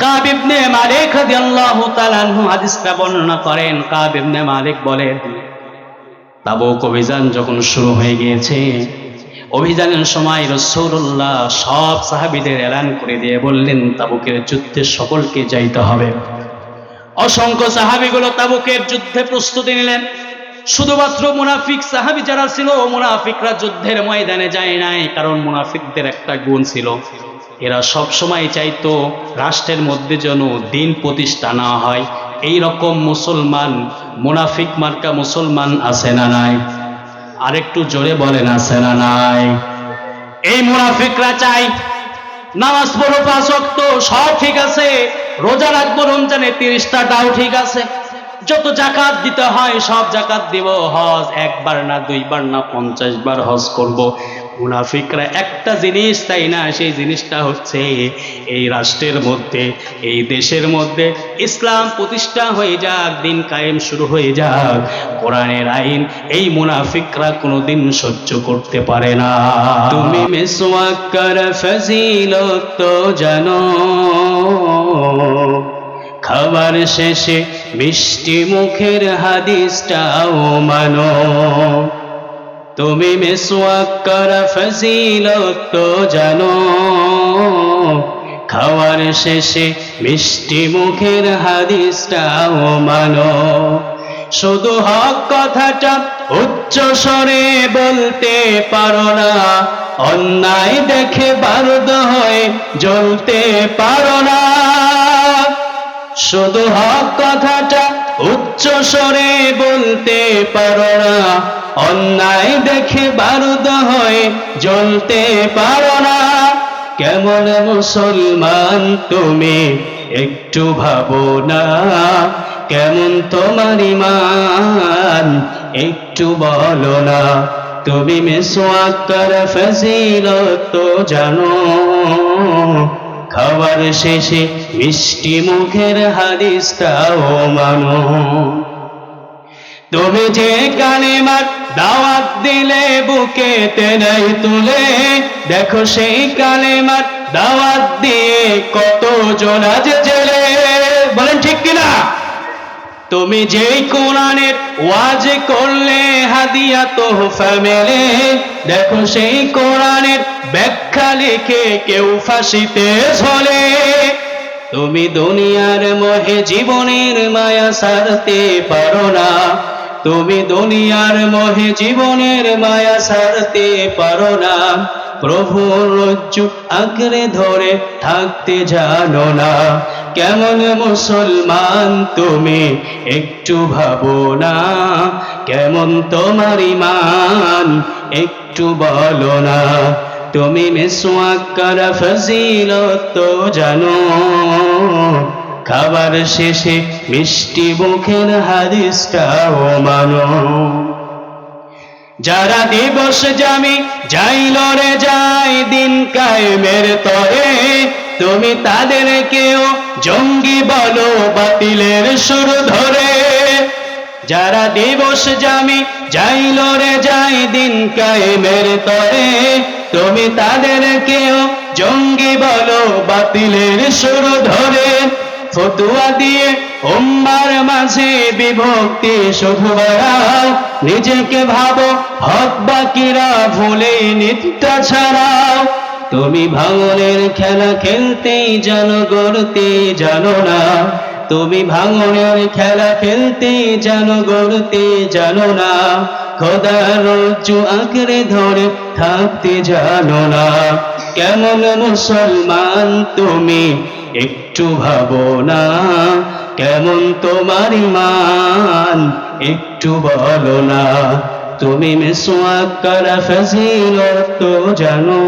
কাব ইবনে মালিক রাদিয়াল্লাহু তাআলা আনহু হাদিসটা বর্ণনা করেন। কাব ইবনে মালিক বলেন, তাবুক অভিযান যখন শুরু হয়ে গিয়েছে, অভিযানের সময় রাসূলুল্লাহ সব সাহাবীদের এলান করে দিয়ে বললেন, তাবুকের যুদ্ধে সকলকে যাইতে হবে। অসংখ্য সাহাবীগুলো তাবুকের যুদ্ধে প্রস্তুতি নিলেন। শুধুমাত্র মুনাফিক সাহাবী যারা ছিল, মুনাফিকরা যুদ্ধের ময়দানে যায় নাই, কারণ মুনাফিকদের একটা গুণ ছিল, এরা সব সময় চাইতো রাষ্ট্রের মধ্যে যেন দিন প্রতিষ্ঠা না হয়। এই রকম মুসলমান, মুনাফিক মার্কা মুসলমান আছে না নাই? আরেকটু জোরে বলেন, আছে না নাই? এই মুনাফিকরা চাই নামাজ পড়ো 5 ওয়াক্ত, সব ঠিক আছে, রোজা রাখবো রমজানে 30টাও ঠিক আছে, যত জাকাত দিতে হয় সব জাকাত দিব, হজ 1 বার না 2 বার না 50 বার হজ করব। মুনাফিকরা একটা জিনিস চাই না, সেই জিনিসটা হচ্ছে এই রাষ্ট্রের মধ্যে, এই দেশের মধ্যে ইসলাম প্রতিষ্ঠা হয়ে যাক, দিন কায়েম শুরু হয়ে যাক, কোরআনের আইন এই মুনাফিকরা কোনোদিন সহ্য করতে পারে না। তুমি মিসওয়াক কর ফজিলত তো জানো, খাবার শেষে মিষ্টি মুখের হাদিসটাও মানো। তুমি মিসওয়াক করা ফজিলত তো জানো, খাওয়ার শেষে মিষ্টি মুখের হাদিসটাও মানো। শুধু হক কথাটা উচ্চ স্বরে বলতে পারো না, অন্যায় দেখে বারুদ হয়ে জ্বলতে পারো না। শুধু হক কথাটা উচ্চ স্বরে বলতে পারো না, অন্যায় দেখে বারুদ হয়ে জ্বলতে পারো না। কেমন মুসলমান তুমি একটু ভাবো না, কেমন তোমার ঈমান একটু বলো না। তুমি মিসওয়াক কর ফজিলত তো জানো, খাবার শেষে মিষ্টি মুখের হাদিসটাও মানো। তুমি যে কালেমার দাওয়াত দিলে বুকেতে নাই তুলে, দেখো সেই কালেমার দাওয়াত দিয়ে কত জন আজ জেলে, বলেন ঠিক কিনা? তুমি যেই কোরআনের ওয়াজ করলে হাদিয়া তোহফা মেলে, দেখো সেই কোরআনের ব্যাখ্যা লিখে কেউ ফাঁসিতে ঝোলে। তুমি দুনিয়ার মোহে জীবনের মায়া ছাড়তে পারো না, তুমি দুনিয়ার মোহে জীবনের মায়া ছাড়তে পারো না। প্রভুর রজ্জু আঁকড়ে ধরে থাকতে জানো না। কেমন মুসলমান তুমি একটু ভাবো না, কেমন তোমার ঈমান একটু বলো না। তুমি মিসওয়াক করা ফজিলত তো জানো, খাবার শেষে মিষ্টি মুখের হাদিসটাও মানো। যারা দিবস জামি যাই লড়ে যায় দিন কায়েমের তরে, তুমি তাদেরকেও জঙ্গি বলো বাতিলের সুর ধরে। যারা দিবস জামি যাই লড়ে যায় দিন কায়েমের তরে, তুমি তাদেরকেও জঙ্গি বলো বাতিলের সুর ধরে। ফতুয়া দিয়ে উম্মার মাঝে বিভক্তি শুধু বাড়াও, নিজেকে ভাবো হক বাকিরা ভুলে নিত্যা ছাড়াও। তুমি ভাঙনের খেলা খেলতেই জানো, গড়তে জানো না। তুমি ভাঙনের খেলা খেলতেই জানো, গড়তে জানো না। খোদার রজ্জু আঁকড়ে ধরে থাকতে জানো না। কেমন মুসলমান তুমি একটু ভাবো না, কেমন তোমার ঈমান একটু বলো না। তুমি মিসওয়াক করা ফজিলত তো জানো,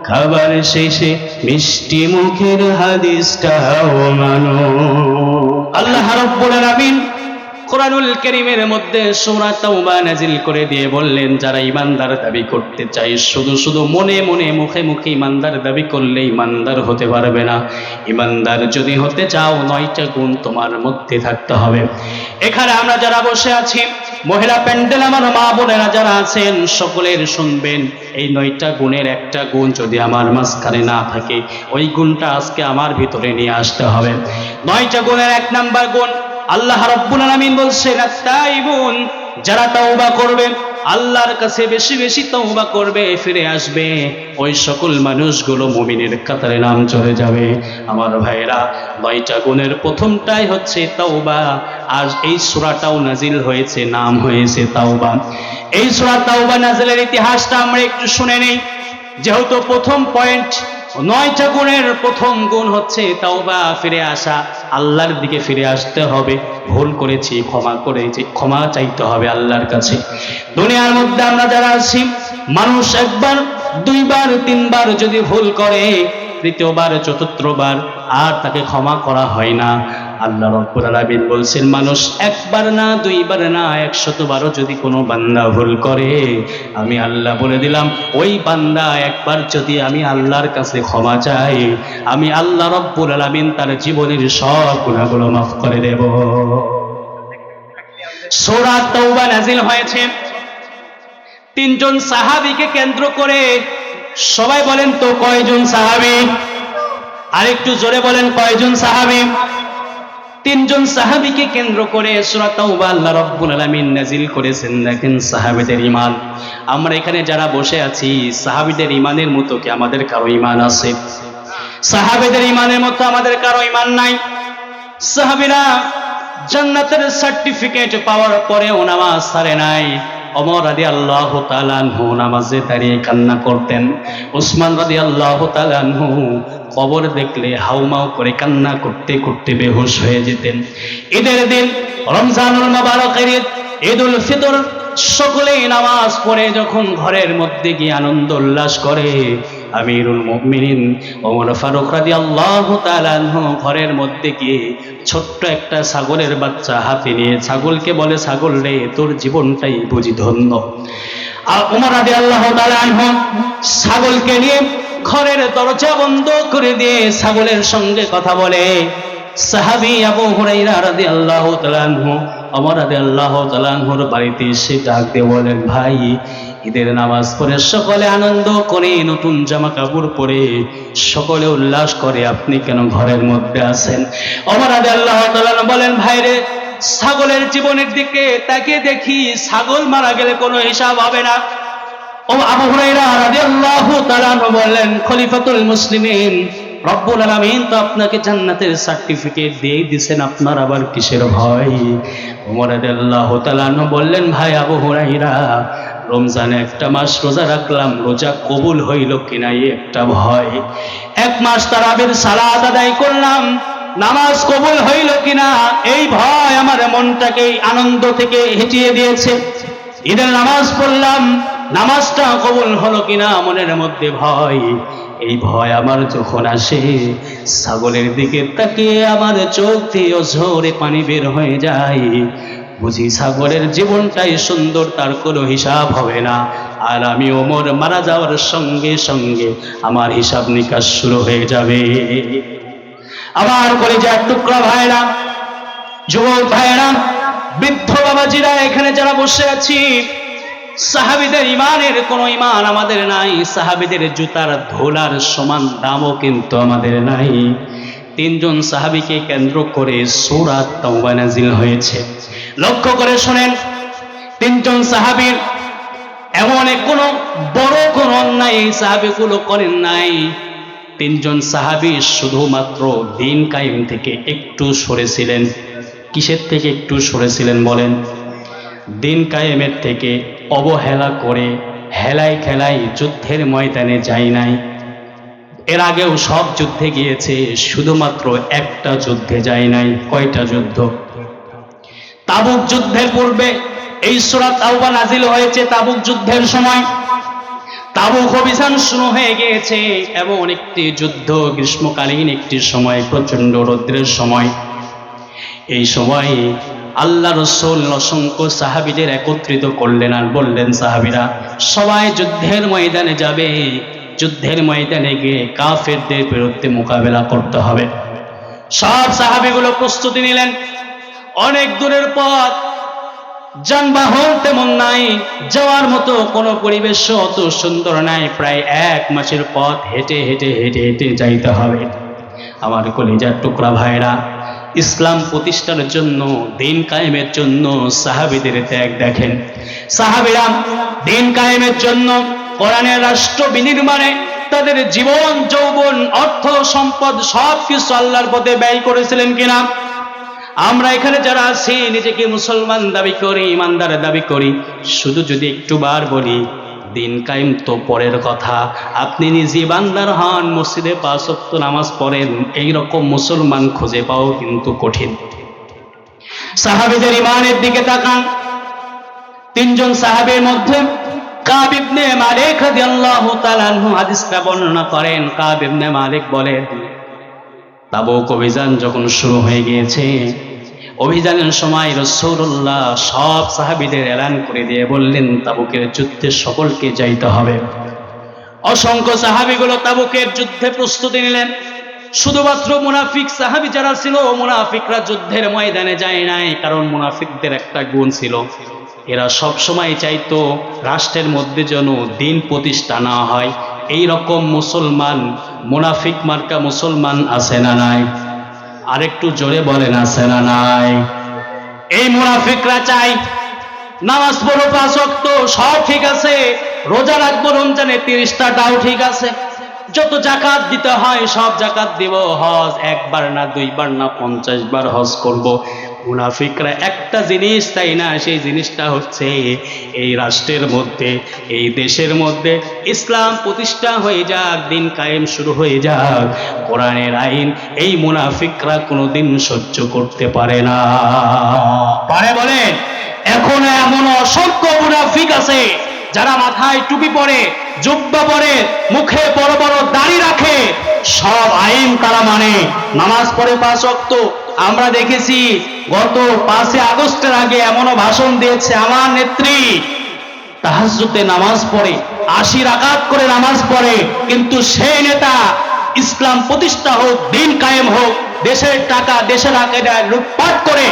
খাবার শেষে মিষ্টি মুখের হাদিসটাও মানো। আল্লাহ রাব্বুল আলামিন কোরআনুল কারীমের মধ্যে সূরা তাওবা নাজিল করে দিয়ে বললেন, যারা ঈমানদার দাবি করতে চায় শুধু শুধু মনে মনে মুখে মুখে ঈমানদার দাবি করলে ঈমানদার হতে পারবে না। ঈমানদার যদি হতে চাও 9টা গুণ তোমার মধ্যে থাকতে হবে। এখানে আমরা যারা বসে আছি মহিলা প্যান্ডেল আমার মা বোনেরা যারা আছেন সকলের শুনবেন, এই 9টা গুণের একটা গুণ যদি আমার মাঝখানে না থাকে, ওই গুণটা আজকে আমার ভিতরে নিয়ে আসতে হবে। 9টা গুণের 1 নাম্বার গুণ, আল্লাহ রাব্বুল আলামিন বলছেন আত-তাইবুন, যারা তওবা করবে, আল্লাহর কাছে বেশি বেশি তওবা করবে, ফিরে আসবে, ওই সকল মানুষগুলো মুমিনের কাতারে নাম চলে যাবে। আমার ভাইরা, 9টা গুণের প্রথমটাই হচ্ছে তওবা। আর এই সূরাটাও নাজিল হয়েছে, নাম হয়েছে তাওবা। এই সূরা তাওবা নাজিলের ইতিহাসটা আমরা একটু শুনে নেই, যেহেতু প্রথম পয়েন্ট, 9টা গুণের প্রথম গুণ হচ্ছে তাওবা, ফিরে আসা, আল্লাহর দিকে ফিরে আসতে হবে। ভুল করেছি, ক্ষমা চাইতে হবে আল্লাহর কাছে। দুনিয়ার মধ্যে আমরা যারা আছি, মানুষ একবার, দুইবার, তিনবার যদি ভুল করে, তৃতীয়বার, চতুর্থবার আর তাকে ক্ষমা করা হয় না। আল্লাহ রাব্বুল আলামিন বলছেন, মানুষ একবার না, দুইবার না, 100 বারও যদি কোনো বান্দা ভুল করে, আমি আল্লাহ বলে দিলাম, ওই বান্দা একবার যদি আমি আল্লাহর কাছে ক্ষমা চাই, আমি আল্লাহ রাব্বুল আলামিন তার জীবনের সব গুনাহগুলো মাফ করে দেব। সূরা তাওবা নাজিল হয়েছে 3 জন সাহাবীকে কেন্দ্র করে। সবাই বলেন তো কয়জন সাহাবী? আরেকটু জোরে বলেন, কয়জন সাহাবী? 3 জন সাহাবীকে কেন্দ্র করে সূরা তাওবা আল্লাহ রাব্বুল আলামিন নাজিল করেছেন। দেখেন সাহাবীদের ঈমান, আমরা এখানে যারা বসে আছি, সাহাবীদের ঈমানের মতো কি আমাদের কারো ঈমান আছে? সাহাবীদের ঈমানের মতো আমাদের কারো ঈমান নাই। সাহাবীরা জান্নাতের সার্টিফিকেট পাওয়ার পরেও নামাজ ছাড়ে নাই। ওমর রাদিয়াল্লাহু তাআলা আনহু নামাজে দাঁড়িয়ে কান্না করতেন। উসমান রাদিয়াল্লাহু তাআলা আনহু কবর দেখলে হাউমাউ করে কান্না করতে করতে বেহুশ হয়ে যেতেন। ঈদের দিন, রমজানুল মুবারকের ঈদ, ঈদুল ফিতর, সকলেই নামাজ পড়ে যখন ঘরের মধ্যে গিয়ে আনন্দ উল্লাস করে, আমিরুল মুমিনিন ওমর ফারুক রাদিয়াল্লাহু তাআলা আনহু ঘরের মধ্যে গিয়ে ছোট্ট একটা ছাগলের বাচ্চা হাতে নিয়ে ছাগলকে বলে, ছাগল রে, তোর জীবনটাই বুঝি ধন্য। আর ওমর রাদিয়াল্লাহু তাআলা আনহু ছাগলকে নিয়ে ঘরের দরজা বন্ধ করে দিয়ে ছাগলের সঙ্গে কথা বলে। সাহাবী আবু হুরায়রা রাদিয়াল্লাহু তাআলা আনহু ওমর রাদিয়াল্লাহু তাআলা আনহুর বাড়িতে এসে ডাক দিয়ে বলেন, ভাই, ঈদের নামাজ পড়ে সকলে আনন্দ করে, নতুন জামা কাপড় পরে সকলে উল্লাস করে, আপনি কেন ঘরের মধ্যে আছেন? ওমর রাদিয়াল্লাহু তাআলা বলেন, ভাই রে, ছাগলের জীবনের দিকে তাকিয়ে দেখি, ছাগল মারা গেলে কোনো হিসাব হবে না। ও আবু হুরায়রা রাদিয়াল্লাহু তাআলা বললেন, খলিফাতুল মুসলিমিন, রব্বুল আলামিন তো আপনাকে জান্নাতের সার্টিফিকেট দিয়ে দিয়েছেন, আপনার আবার কিসের ভয়? ওমর রাদিয়াল্লাহু তাআলা বললেন, ভাই আবু হুরায়রা, রমজানে 1 মাস রোজা রাখলাম, রোজা কবুল হইল কিনা এই একটা ভয়। 1 মাস তারাবির সালাত আদায় করলাম, নামাজ কবুল হইল কিনা এই ভয় আমার মনটাকে আনন্দ থেকে হেঁটিয়ে দিয়েছে। ঈদের নামাজ পড়লাম, নামাজটা কবুল হলো কিনা মনের মধ্যে ভয়। এই ভয় আমার যখন আসে, ছাগলের দিকে তাকিয়ে আমার চোখ দিয়ে অঝরে পানি বের হয়ে যায়। বুঝি ছাগলের জীবনটাই সুন্দর, তার কোনো হিসাব হবে না। আর আমি ওমর মারা যাওয়ার সঙ্গে সঙ্গে আমার হিসাব নিকাশ শুরু হয়ে যাবে। আমার কলিজার টুকরা ভাইরা, যুবক ভাইরা, বৃদ্ধ বাবাজিরা, এখানে যারা বসে আছি, সাহাবীদের ঈমানের কোনো ঈমান আমাদের নাই। সাহাবীদের জুতার ধুলার সমান দামও কিন্তু আমাদের নাই। 3 জন সাহাবীকে কেন্দ্র করে সূরা তাওবা নাজিল হয়েছে। লক্ষ্য করে শুনেন, 3 জন সাহাবীর এমন কোনো বড় কোনো অন্যায় এই সাহাবীগুলো করেন নাই। 3 জন সাহাবী শুধুমাত্র দিন কায়েম থেকে একটু সরেছিলেন। কিসের থেকে একটু সরেছিলেন বলেন? দিন কায়েমের থেকে অবহেলা করে হেলায় খেলায় যুদ্ধের ময়দানে যায় নাই। এর আগেও সব যুদ্ধে গিয়েছে, শুধুমাত্র একটা যুদ্ধে যায় নাই। কয়টা যুদ্ধ? তাবুক যুদ্ধের পূর্বে এই সূরা তাওবা নাজিল হয়েছে। তাবুক যুদ্ধের সময় তাবুক অভিযান শুরু হয়ে গিয়েছে, এমন একটি যুদ্ধ, গ্রীষ্মকালীন একটি সময়, প্রচন্ড রৌদ্রের সময়। এই সময় আল্লাহ রাসূল অসংখ্য সাহাবীদের একত্রিত করলেন আর বললেন, সাহাবীরা সবাই যুদ্ধের ময়দানে যাবে, যুদ্ধের ময়দানে গিয়ে কাফেরদের বিরুদ্ধে মোকাবেলা করতে হবে। সব সাহাবীগুলো প্রস্তুতি নিলেন। অনেক দূরের পথ, যানবাহন তেমন নাই, যাওয়ার মতো কোনো পরিবেশ অত সুন্দর নাই, প্রায় 1 মাসের পথ হেঁটে হেঁটে হেঁটে হেঁটে যাইতে হবে। আমার কলিজার টুকরা ভাইরা, ইসলাম প্রতিষ্ঠার জন্য, দিন কায়েমের জন্য সাহাবীদের ত্যাগ দেখেন। সাহাবীরা দিন কায়েমের জন্য, কোরআনের রাষ্ট্র বিনির্মাণে তাদের জীবন, যৌবন, অর্থ, সম্পদ সবকিছু আল্লাহর পথে ব্যয় করেছিলেন কিনা? আমরা এখানে যারা আছি নিজেকে মুসলমান দাবি করি, ইমানদার দাবি করি, শুধু যদি একটুবার বলি দিন কায়েম তো পরের কথা, আপনি নিজে ইমানদার হন, মসজিদে 5 ওয়াক্ত নামাজ পড়েন, এইরকম মুসলমান খুঁজে পাওয়া কিন্তু কঠিন। সাহাবীদের ইমানের দিকে তাকান। 3 জন সাহাবীর মধ্যে কাব ইবনে মালিক রাদিয়াল্লাহু তাআলা আনহু হাদিসটা বর্ণনা করেন। কাব ইবনে মালিক বলেন, তাবুক অভিযান যখন শুরু হয়ে গিয়েছে, অভিযানের সময় রাসূলুল্লাহ সব সাহাবীদের এলান করে দিয়ে বললেন, তাবুকের যুদ্ধে সকলকে যাইতে হবে। অসংখ্য সাহাবীগুলো তাবুকের যুদ্ধে প্রস্তুতি নিলেন। শুধুমাত্র মুনাফিক সাহাবী যারা ছিল, মুনাফিকরা যুদ্ধের ময়দানে যায় নাই, কারণ মুনাফিকদের একটা গুণ ছিল, এরা সব সময় চাইতো রাষ্ট্রের মধ্যে যেন দিন প্রতিষ্ঠা না হয়। এই রকম মুসলমান, মুনাফিক মার্কা মুসলমান আছে না নাই? আরেকটু জোরে বলেন, আছে না নাই? এই মুনাফিকরা চাই নামাজ পড়ো 5 ওয়াক্ত, সব ঠিক আছে, রোজা রাখবো রমজানে 30টাও ঠিক আছে, যত জাকাত দিতে হয় সব জাকাত দিব, হজ 1 বার না 2 বার না 50 বার হজ করব। মুনাফিকরা একটা জিনিস চাই না, সেই জিনিসটা হচ্ছে এই রাষ্ট্রের মধ্যে, এই দেশের মধ্যে ইসলাম প্রতিষ্ঠা হয়ে যাক, দিন কায়েম শুরু হয়ে যাক, কোরআনের আইন এই মুনাফিকরা কোনোদিন সহ্য করতে পারে না। পারে বলেন? এখন এমন অসংখ্য মুনাফিক আছে যারা মাথায় টুপি পরে, জুব্বা পরে, মুখে বড় বড় দাড়ি রাখে, সব আইন তারা মানে, নামাজ পড়ে 5 ওয়াক্ত। আমরা দেখেছি গত 5 আগস্টের আগে এমনও ভাষণ দিয়েছে আমার নেত্রী, তাহাজ্জুদে নামাজ পড়ে, 80 রাকাত করে নামাজ পড়ে, কিন্তু সেই নেতা ইসলাম প্রতিষ্ঠা হোক, দিন কায়েম হোক, দেশের টাকা দেশের আকারে লুটপাট করে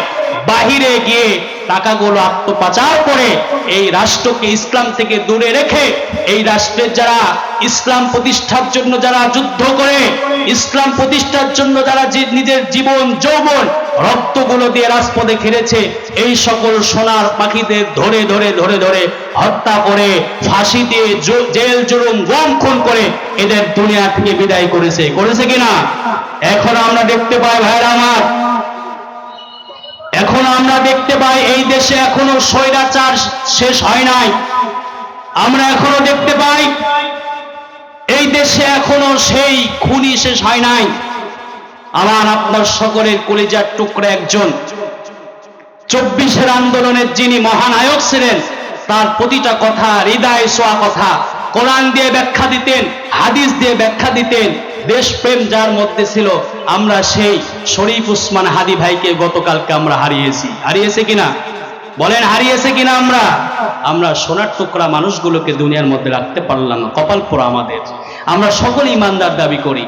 বাহিরে গিয়ে টাকাগুলো আত্মপাচার করে এই রাষ্ট্রকে ইসলাম থেকে দূরে রেখে, এই রাষ্ট্রের যারা ইসলাম প্রতিষ্ঠার জন্য যারা যুদ্ধ করে, ইসলাম প্রতিষ্ঠার জন্য যারা নিজের জীবন, যৌবন, রক্তগুলো দিয়ে রাজপথে খেলেছে, এই সকল সোনার পাখিদের ধরে ধরে ধরে ধরে হত্যা করে, ফাঁসি দিয়ে, জেল জুলুম, গুম খুন করে এদের দুনিয়া থেকে বিদায় করেছে। করেছে কিনা? এখন আমরা দেখতে পাই ভাইরা আমার, এখন আমরা দেখতে পাই এই দেশে এখনো স্বৈরাচার শেষ হয় নাই। আমরা এখনো দেখতে পাই এই দেশে এখনো সেই খুনি শেষ হয় নাই। আমার আপনার সকলের কলিজার টুকরা একজন 24-এর আন্দোলনের যিনি মহানায়ক ছিলেন, তার প্রতিটা কথা হৃদয়ে ছোঁয়া কথা, কোরআন দিয়ে ব্যাখ্যা দিতেন, হাদিস দিয়ে ব্যাখ্যা দিতেন, দেশপ্রেম যার মধ্যে ছিল। আমরা সেই শরীফ উসমান হাদি ভাইকে গতকালকে আমরা হারিয়েছি। হারিয়েছে কিনা বলেন? হারিয়েছে কিনা? আমরা সোনার টুকরা মানুষগুলোকে দুনিয়ার মধ্যে রাখতে পারলাম না, কপাল পোড়া আমাদের। আমরা সকলে ইমানদার দাবি করি,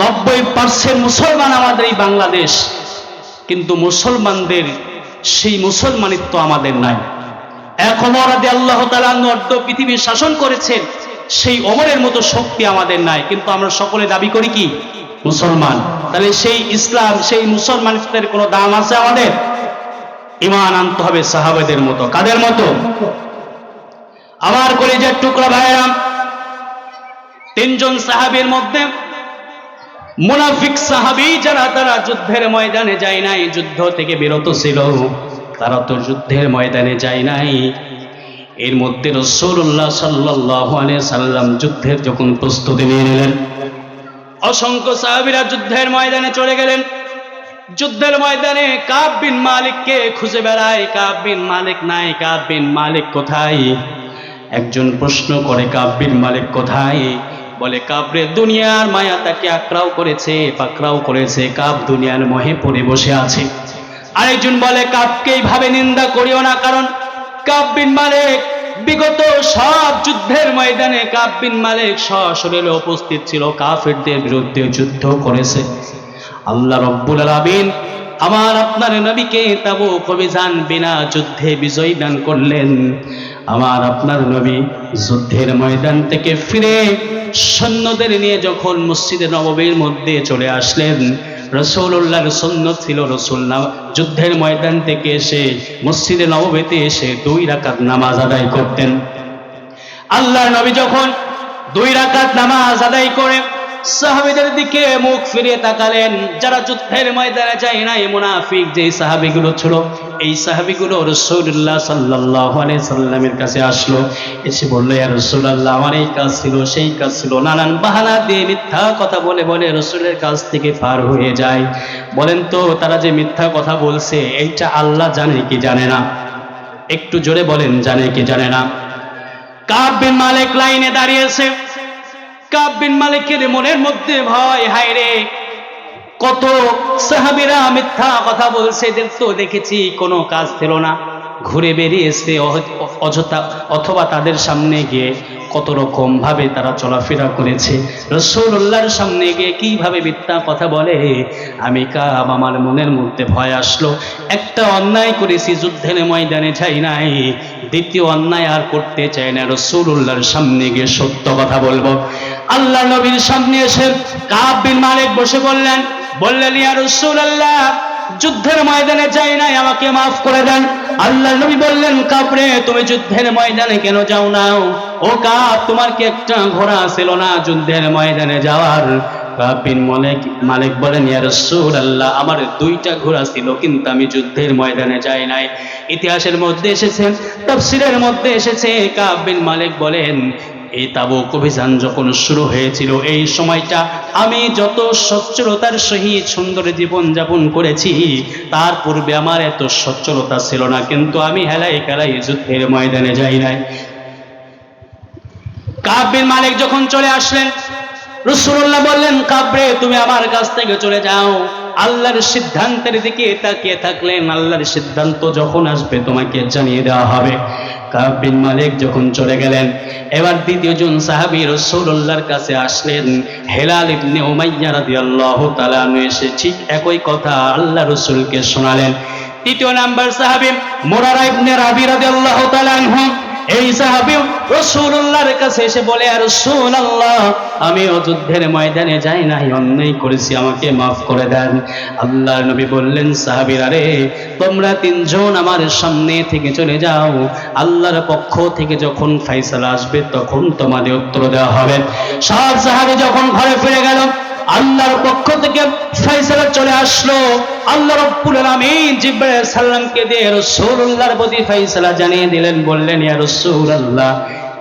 90% মুসলমান আমাদের এই বাংলাদেশ, কিন্তু মুসলমানদের সেই মুসলমানিত্ব আমাদের নাই। এক ওমর রাদিয়াল্লাহু তাআলা অর্ধ পৃথিবী শাসন করেছেন, সেই ওমরের মতো শক্তি আমাদের নাই, কিন্তু আমরা সকলে দাবি করি কি? মুসলমান। তাহলে সেই ইসলাম, সেই মুসলমানিত্বের কোনো দাম আছে আমাদের? ঈমান আনতে হবে সাহাবাদের মতো। কাদের মতো? আমার কলিজার টুকরা ভাইরা, 3 জন সাহাবীর মধ্যে মুনাফিক সাহাবী যারা, তারা যুদ্ধের ময়দানে যায় নাই, যুদ্ধ থেকে বিরত ছিল, তারা তো যুদ্ধের ময়দানে যায় নাই। এর মধ্যে রাসূলুল্লাহ সাল্লাল্লাহু আলাইহি সাল্লাম যুদ্ধের যখন প্রস্তুতি নিয়ে নিলেন, অসংখ্য সাহাবীরা যুদ্ধের ময়দানে চলে গেলেন। যুদ্ধের ময়দানে কাব বিন মালিককে খুঁজে বেড়ায়, কাব বিন মালিক নাই, কাব বিন মালিক কোথায়? একজন প্রশ্ন করে, কাব বিন মালিক কোথায়? বলে, কাবরে দুনিয়ার মায়া তাকে আঁকড়াও করেছে, পাকড়াও করেছে, কাব দুনিয়ার মোহে পড়ে বসে আছে। আরেকজন বলে, কাবকে এইভাবে নিন্দা করিও না, কারণ কাব বিন মালিক বিগত সব যুদ্ধের ময়দানে কাব বিন মালিক সশরীরে উপস্থিত ছিল, কাফেরদের বিরুদ্ধে যুদ্ধ করেছে। আল্লাহ রাব্বুল আলামিন আমার আপনার নবীকে তাবুক অভিযান বিনা যুদ্ধে বিজয় দান করলেন। আমার আপনার নবী যুদ্ধের ময়দান থেকে ফিরে সৈন্যদের নিয়ে যখন মসজিদে নববীর মধ্যে চলে আসলেন, রাসূলুল্লাহর সুন্নত ছিল রাসূল যুদ্ধের ময়দান থেকে এসে মসজিদে নববীতে এসে 2 রাকাত নামাজ আদায় করতেন। আল্লাহর নবী যখন 2 রাকাত নামাজ আদায় করে সাহাবীদের দিকে মুখ ফিরিয়ে তাকালেন, যারা যুদ্ধের ময়দানে যায় নাই মুনাফিক যে সাহাবীগুলো ছিল, এই সাহাবীগুলো রাসূলুল্লাহ সাল্লাল্লাহু আলাইহি সাল্লামের কাছে আসলো, এসে বলল, ইয়া রাসূলুল্লাহ, আমার এই কাজ ছিল সেই কাজ ছিল, নানান বাহানা দিয়ে মিথ্যা কথা বলে বলে রাসূলের কাছ থেকে পার হয়ে যায়। বলেন তো তারা যে মিথ্যা কথা বলছে এইটা আল্লাহ জানে কি জানে না? একটু জোরে বলেন, জানে কি জানে না? কাব বিন মালিক লাইনে দাঁড়িয়েছে। কাব বিন মালিকের মনের মধ্যে ভয়, হায় রে, কত সাহাবীরা মিথ্যা কথা বলছে, এদের তো দেখেছি কোনো কাজ ছিল না, ঘুরে বেরিয়েছে অযথা, অথবা তাদের সামনে গিয়ে কত রকম ভাবে তারা চলাফেরা করেছে, রাসূলুল্লাহর সামনে গিয়ে কিভাবে মিথ্যা কথা বলে। আমি কাব, আমার মনের মধ্যে ভয় আসলো, একটা অন্যায় করেছি, যুদ্ধের ময়দানে যাই নাই, দ্বিতীয় অন্যায় আর করতে চাই না, রাসূলুল্লাহর সামনে গিয়ে সত্য কথা বলবো। আল্লাহ নবীর সামনে এসে কাব বিন মালিক বসে বললেন, ইয়া রাসূলুল্লাহ, যুদ্ধের ময়দানে যাই নাই, আমাকে মাফ করে দেন। আল্লাহ নবী বললেন, কাব রে, তুমি যুদ্ধের ময়দানে কেন যাও না? ও কাব, তোমার কি একটা ঘোড়া ছিল না যুদ্ধের ময়দানে যাওয়ার? কাব বিন মালিক বলেন, ইয়া রাসূলুল্লাহ, আমার 2টা ঘোড়া ছিল, কিন্তু আমি যুদ্ধের ময়দানে যাই নাই। ইতিহাসের মধ্যে এসেছে, তাফসীরের মধ্যে এসেছে, কাব বিন মালিক বলেন, এই তাবুক অভিযান যখন শুরু হয়েছিল এই সময়টা আমি যত সচ্ছলতার সহিত সুন্দর জীবন যাপন করেছি, তার পূর্বে আমার এত সচ্ছলতা ছিল না, কিন্তু আমি হেলাই খেলাই যুদ্ধের ময়দানে যাই নাই। কাব বিন মালিক যখন চলে আসলেন, রাসূলুল্লাহ বললেন, কাব রে, তুমি আমার কাছ থেকে চলে যাও। আল্লাহর সিদ্ধান্তের দিকে তাকিয়ে থাকলেন, আল্লাহর সিদ্ধান্ত যখন আসবে তোমাকে জানিয়ে দেওয়া হবে। কাব বিন মালিক যখন চলে গেলেন, এবার দ্বিতীয়জন সাহাবী রাসূলুল্লাহর কাছে আসলেন, হেলাল ইবনে উমাইয়া রাদিয়াল্লাহু তাআলা আনহু এসে ঠিক একই কথা আল্লাহ রাসূলকে শোনালেন। তৃতীয় নাম্বার সাহাবী মুরারা ইবনে রাবি রাদিয়াল্লাহু তাআলা আনহু, এই সাহাবী রাসূলুল্লাহর কাছে এসে বলে, ইয়া রাসূলুল্লাহ, আমি যুদ্ধের ময়দানে যাই নাই, অন্যায় করেছি, আমাকে মাফ করে দেন। আল্লাহর নবী বললেন, সাহাবীরা রে, তোমরা 3জন আমার সামনে থেকে চলে যাও, আল্লাহর পক্ষ থেকে যখন ফয়সালা আসবে তখন তোমাদের উত্তর দেওয়া হবে। সব সাহাবী যখন ঘরে ফিরে গেল, আল্লাহর পক্ষ থেকে ফয়সালা চলে আসলো। আল্লাহ রাব্বুল আলামিন জিবরাইল সাল্লামকে দিয়ে রাসূলুল্লাহর প্রতি ফয়সালা জানিয়ে দিলেন, বললেন, ইয়া রাসূলুল্লাহ,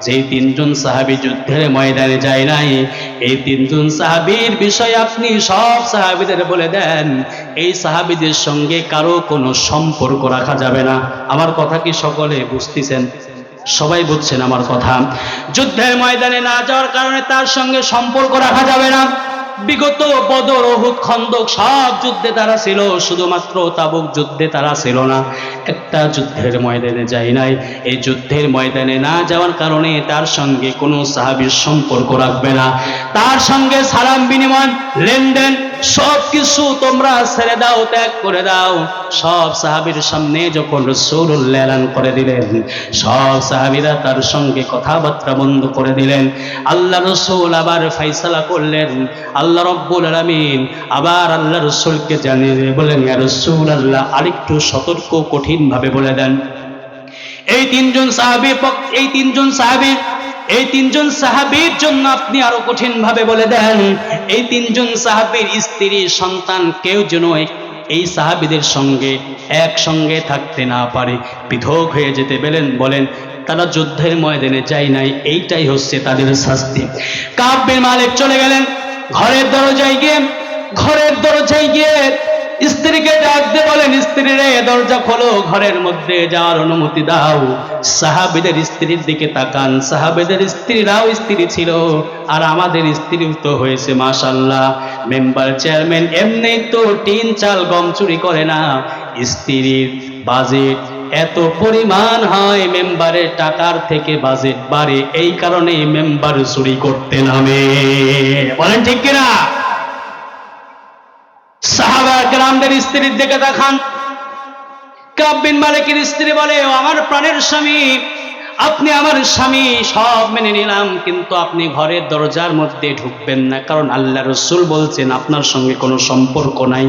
যেই 3জন সাহাবী যুদ্ধের ময়দানে যায় নাই, এই 3জন সাহাবীর বিষয়ে আপনি সব সাহাবীদের বলে দেন, এই সাহাবীদের সঙ্গে কারো কোনো সম্পর্ক রাখা যাবে না। আমার কথা কি সকলে বুঝতেছেন? সবাই বুঝছেন আমার কথা? যুদ্ধের ময়দানে না যাওয়ার কারণে তার সঙ্গে সম্পর্ক রাখা যাবে না। বিগত বদর, উহুদ, খন্দক সব যুদ্ধে তারা ছিল, শুধুমাত্র তাবুক যুদ্ধে তারা ছিল না। একটা যুদ্ধের ময়দানে যায় নাই, এই যুদ্ধের ময়দানে না যাওয়ার কারণে তার সঙ্গে কোনো সাহাবীর সম্পর্ক রাখবে না। তার সঙ্গে সালাম বিনিময়, লেনদেন সব কিছু তোমরা ছেড়ে দাও, ত্যাগ করে দাও। সব সাহাবীর সামনে যখন রাসূলুল্লাহ এলান করে দিলেন, সব সাহাবীরা তার সঙ্গে কথাবার্তা বন্ধ করে দিলেন। আল্লাহ রাসূল আবার ফয়সালা করলেন। আল্লাহ রাব্বুল আলামিন আবার আল্লাহ রাসূলকে জানিয়ে বলেন, ইয়া রাসূলুল্লাহ, আরেকটু সতর্ক কঠিন ভাবে বলে দেন, এই 3জন সাহাবীর জন্য আপনি আরো কঠিন ভাবে বলে দেন, এই 3জন সাহাবীর স্ত্রী সন্তান কেউ যেন এই সাহাবীদের সঙ্গে একসঙ্গে থাকতে না পারে, পৃথক হয়ে যেতে বলেন। তারা যুদ্ধের ময়দানে যায় নাই, এইটাই হচ্ছে তাদের শাস্তি। কাব বিন মালিক চলে গেলেন, ঘরের দরজায় গিয়ে স্ত্রীকে ডাক দিয়ে বলেন, স্ত্রী রে, দরজা খোলো, ঘরের মধ্যে যাওয়ার অনুমতি দাও। সাহাবীদের স্ত্রীর দিকে তাকান, সাহাবীদের স্ত্রীরাও স্ত্রী ছিল, আর আমাদের স্ত্রী তো হয়েছে মাশাআল্লাহ মেম্বার, চেয়ারম্যান, এমনি তো টিন চাল গম চুরি করে না। স্ত্রীর বাজেট এত পরিমাণ হয়, মেম্বারের টাকার থেকে বাজেট বাড়ে, এই কারণে মেম্বার চুরি করতে নামে। বলেন ঠিক কিনা? সাহাবায়ে কেরাম কারামদের স্ত্রীর দিকে তাকান। কাব বিন মালিকের স্ত্রী বলে, ও আমার প্রাণের স্বামী, আপনি আমার স্বামী, সব মেনে নিলাম, কিন্তু আপনি ঘরের দরজার মধ্যে ঢুকবেন না, কারণ আল্লাহ রাসূল বলছেন আপনার সঙ্গে কোনো সম্পর্ক নাই।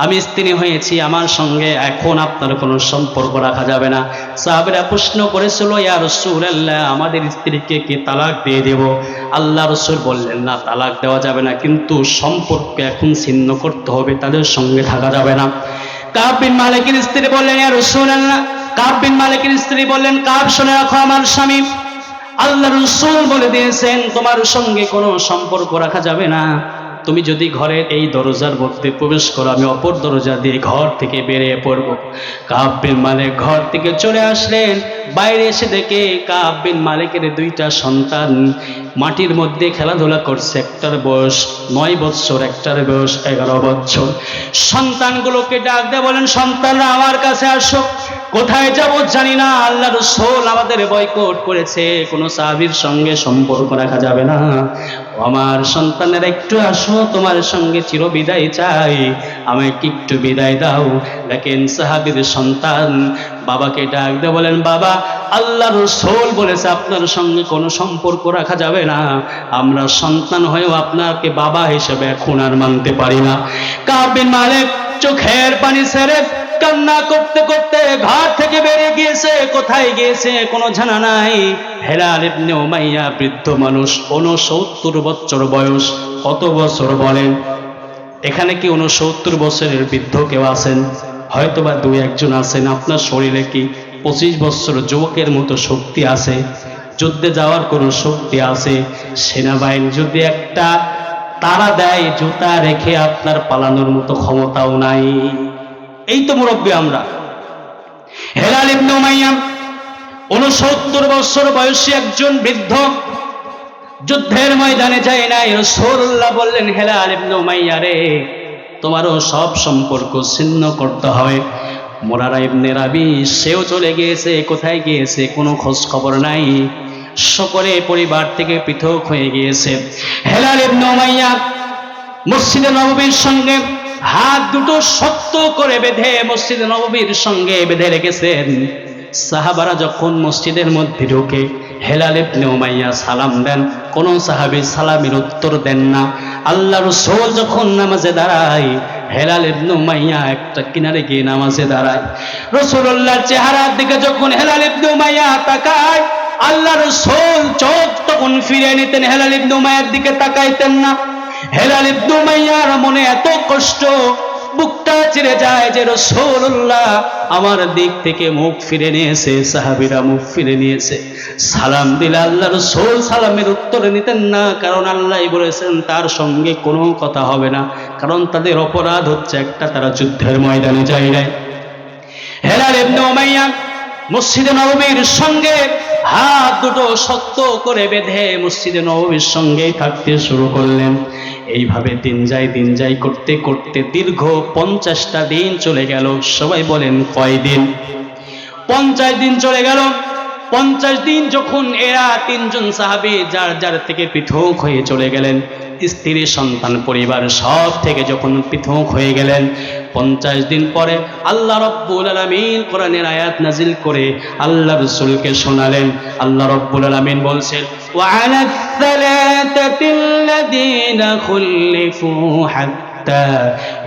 আমি স্ত্রী হয়েছি, আমার সঙ্গে এখন আপনার কোনো সম্পর্ক রাখা যাবে না। সাহাবীরা প্রশ্ন করেছিল, ইয়া রাসূলুল্লাহ, আমাদের স্ত্রীকে কি তালাক দিয়ে দেব? আল্লাহ রাসূল বললেন, না, তালাক দেওয়া যাবে না, কিন্তু সম্পর্ক এখন ছিন্ন করতে হবে, তাদের সঙ্গে থাকা যাবে না। কাব বিন মালিকের স্ত্রী বললেন, ইয়া রাসূলুল্লাহ, কাব বিন মালিকের স্ত্রী বললেন, কাব, শুনে রাখো আমার স্বামী, আল্লাহ রাসূল বলে দিয়েছেন তোমার সঙ্গে কোনো সম্পর্ক রাখা যাবে না। তুমি যদি ঘরের এই দরজার মধ্যে প্রবেশ করো, আমি অপর দরজা দিয়ে ঘর থেকে বেরিয়ে পড়ব। কাব বিন মালিক ঘর থেকে চলে আসলেন। বাইরে এসে দেখে কাব বিন মালিকের দুইটা সন্তান মাটির মধ্যে খেলাধুলা করছে। একটার বয়স 9 বছর, একটার বয়স 11 বছর। সন্তানগুলোকে ডাক দিয়ে বলেন, সন্তানরা আমার কাছে আসো। কোথায় যাব জানি না, আল্লাহ রাসূল আমাদের বয়কট করেছে, কোনো সাহাবীর সঙ্গে সম্পর্ক রাখা যাবে না। আমার সন্তানেরা একটু আসো, তোমার সঙ্গে চির বিদায় চাই, আমাকে একটু বিদায় দাও। দেখেন সাহাবীর সন্তান বাবাকে ডাক দিয়ে বলেন, বাবা, আল্লাহ রাসূল বলেছে আপনার সঙ্গে কোনো সম্পর্ক রাখা যাবে না, আমরা সন্তান হয়েও আপনাকে বাবা হিসেবে এখন আর মানতে পারি না। কাব বিন মালিক চোখের পানি ছেড়ে কান্না করতে করতে ঘর থেকে বেরিয়ে গিয়েছে। কোথায় গিয়েছে কোনো জানা নাই। হেলাল ইবনে উমাইয়া বৃদ্ধ মানুষ, 69 বছর বয়স। কত বছর বলেন? এখানে কি 69 বছরের বৃদ্ধ কেউ আছেন? হয়তোবা 2-1 আছেন। আপনার শরীরে কি 25 বছর যুবকের মতো শক্তি আছে? যুদ্ধে যাওয়ার কোনো শক্তি আছে? সেনাবাহিনী যদি একটা তারা দেয়, জুতা রেখে আপনার পালানোর মতো ক্ষমতাও নাই। এই তো মুরব্বী আমরা। হেলাল ইবনে উমাইয়া 69 বছর বয়সী একজন বৃদ্ধ, যুদ্ধের ময়দানে যায় নাই। রাসূলুল্লাহ বললেন, হেলাল ইবনে উমাইয়া রে, তোমারও সব সম্পর্ক ছিন্ন করতে হয়। মুরারা ইবনে রাবি, সেও চলে গিয়েছে। কোথায় গিয়েছে কোনো খোঁজ খবর নাই। সকলে পরিবার থেকে পৃথক হয়ে গিয়েছে। হেলাল ইবনে উমাইয়া মসজিদে নববীর সঙ্গে হাত দুটো শক্ত করে বেঁধে মসজিদে নববীর সঙ্গে বেঁধে রেখেছেন। সাহাবারা যখন মসজিদের মধ্যে ঢোকে, হেলাল ইবনে উমাইয়া সালাম দেন, কোন সাহাবী সালামের উত্তর দেন না। আল্লাহ রাসূল যখন নামাজে দাঁড়ায়, হেলাল ইবনে উমাইয়া একটা কিনারে গিয়ে নামাজে দাঁড়ায়। রাসূলুল্লাহর চেহারার দিকে যখন হেলাল ইবনে উমাইয়া তাকায়, আল্লাহ রাসূল চোখ তখন ফিরে নিতেন, হেলাল ইবনে উমাইয়ার দিকে তাকাইতেন না। হেলাল ইবনে উমাইয়ার মনে এত কষ্ট, বুকটা চিরে যায় যে রাসূলুল্লাহ আমার দিক থেকে মুখ ফিরে নিয়েছে, সাহাবীরা মুখ ফিরে নিয়েছে। সালাম দিলে আল্লাহ রাসূল সালামের উত্তর নিতেন না, কারণ আল্লাহই বলেছেন তার সঙ্গে কোনো কথা হবে না, কারণ তাদের অপরাধ হচ্ছে একটা, তারা যুদ্ধের ময়দানে যায় নাই। হেলাল ইবনে উমাইয়া মসজিদে নববীর সঙ্গে হাত দুটো শক্ত করে বেঁধে মসজিদে নববীর সঙ্গেই থাকতে শুরু করলেন। এইভাবে দিন যায় করতে করতে দীর্ঘ 50টা দিন চলে গেল। সবাই বলেন কয় দিন? 50 দিন চলে গেল। 50 দিন যখন এরা 3 জন সাহাবী যার যার থেকে পৃথক হয়ে চলে গেলেন, স্ত্রী সন্তান পরিবার সব থেকে যখন পৃথক হয়ে গেলেন, 50 দিন পরে আল্লাহ রাব্বুল আলামিন কোরআনের আয়াত নাজিল করে আল্লাহ রাসূলকে শোনালেন। আল্লাহ রাব্বুল আলামিন বলছেন, ওয়া আলাত সালাতাতিল্লাযীনা খুল্লিফু হাত্তা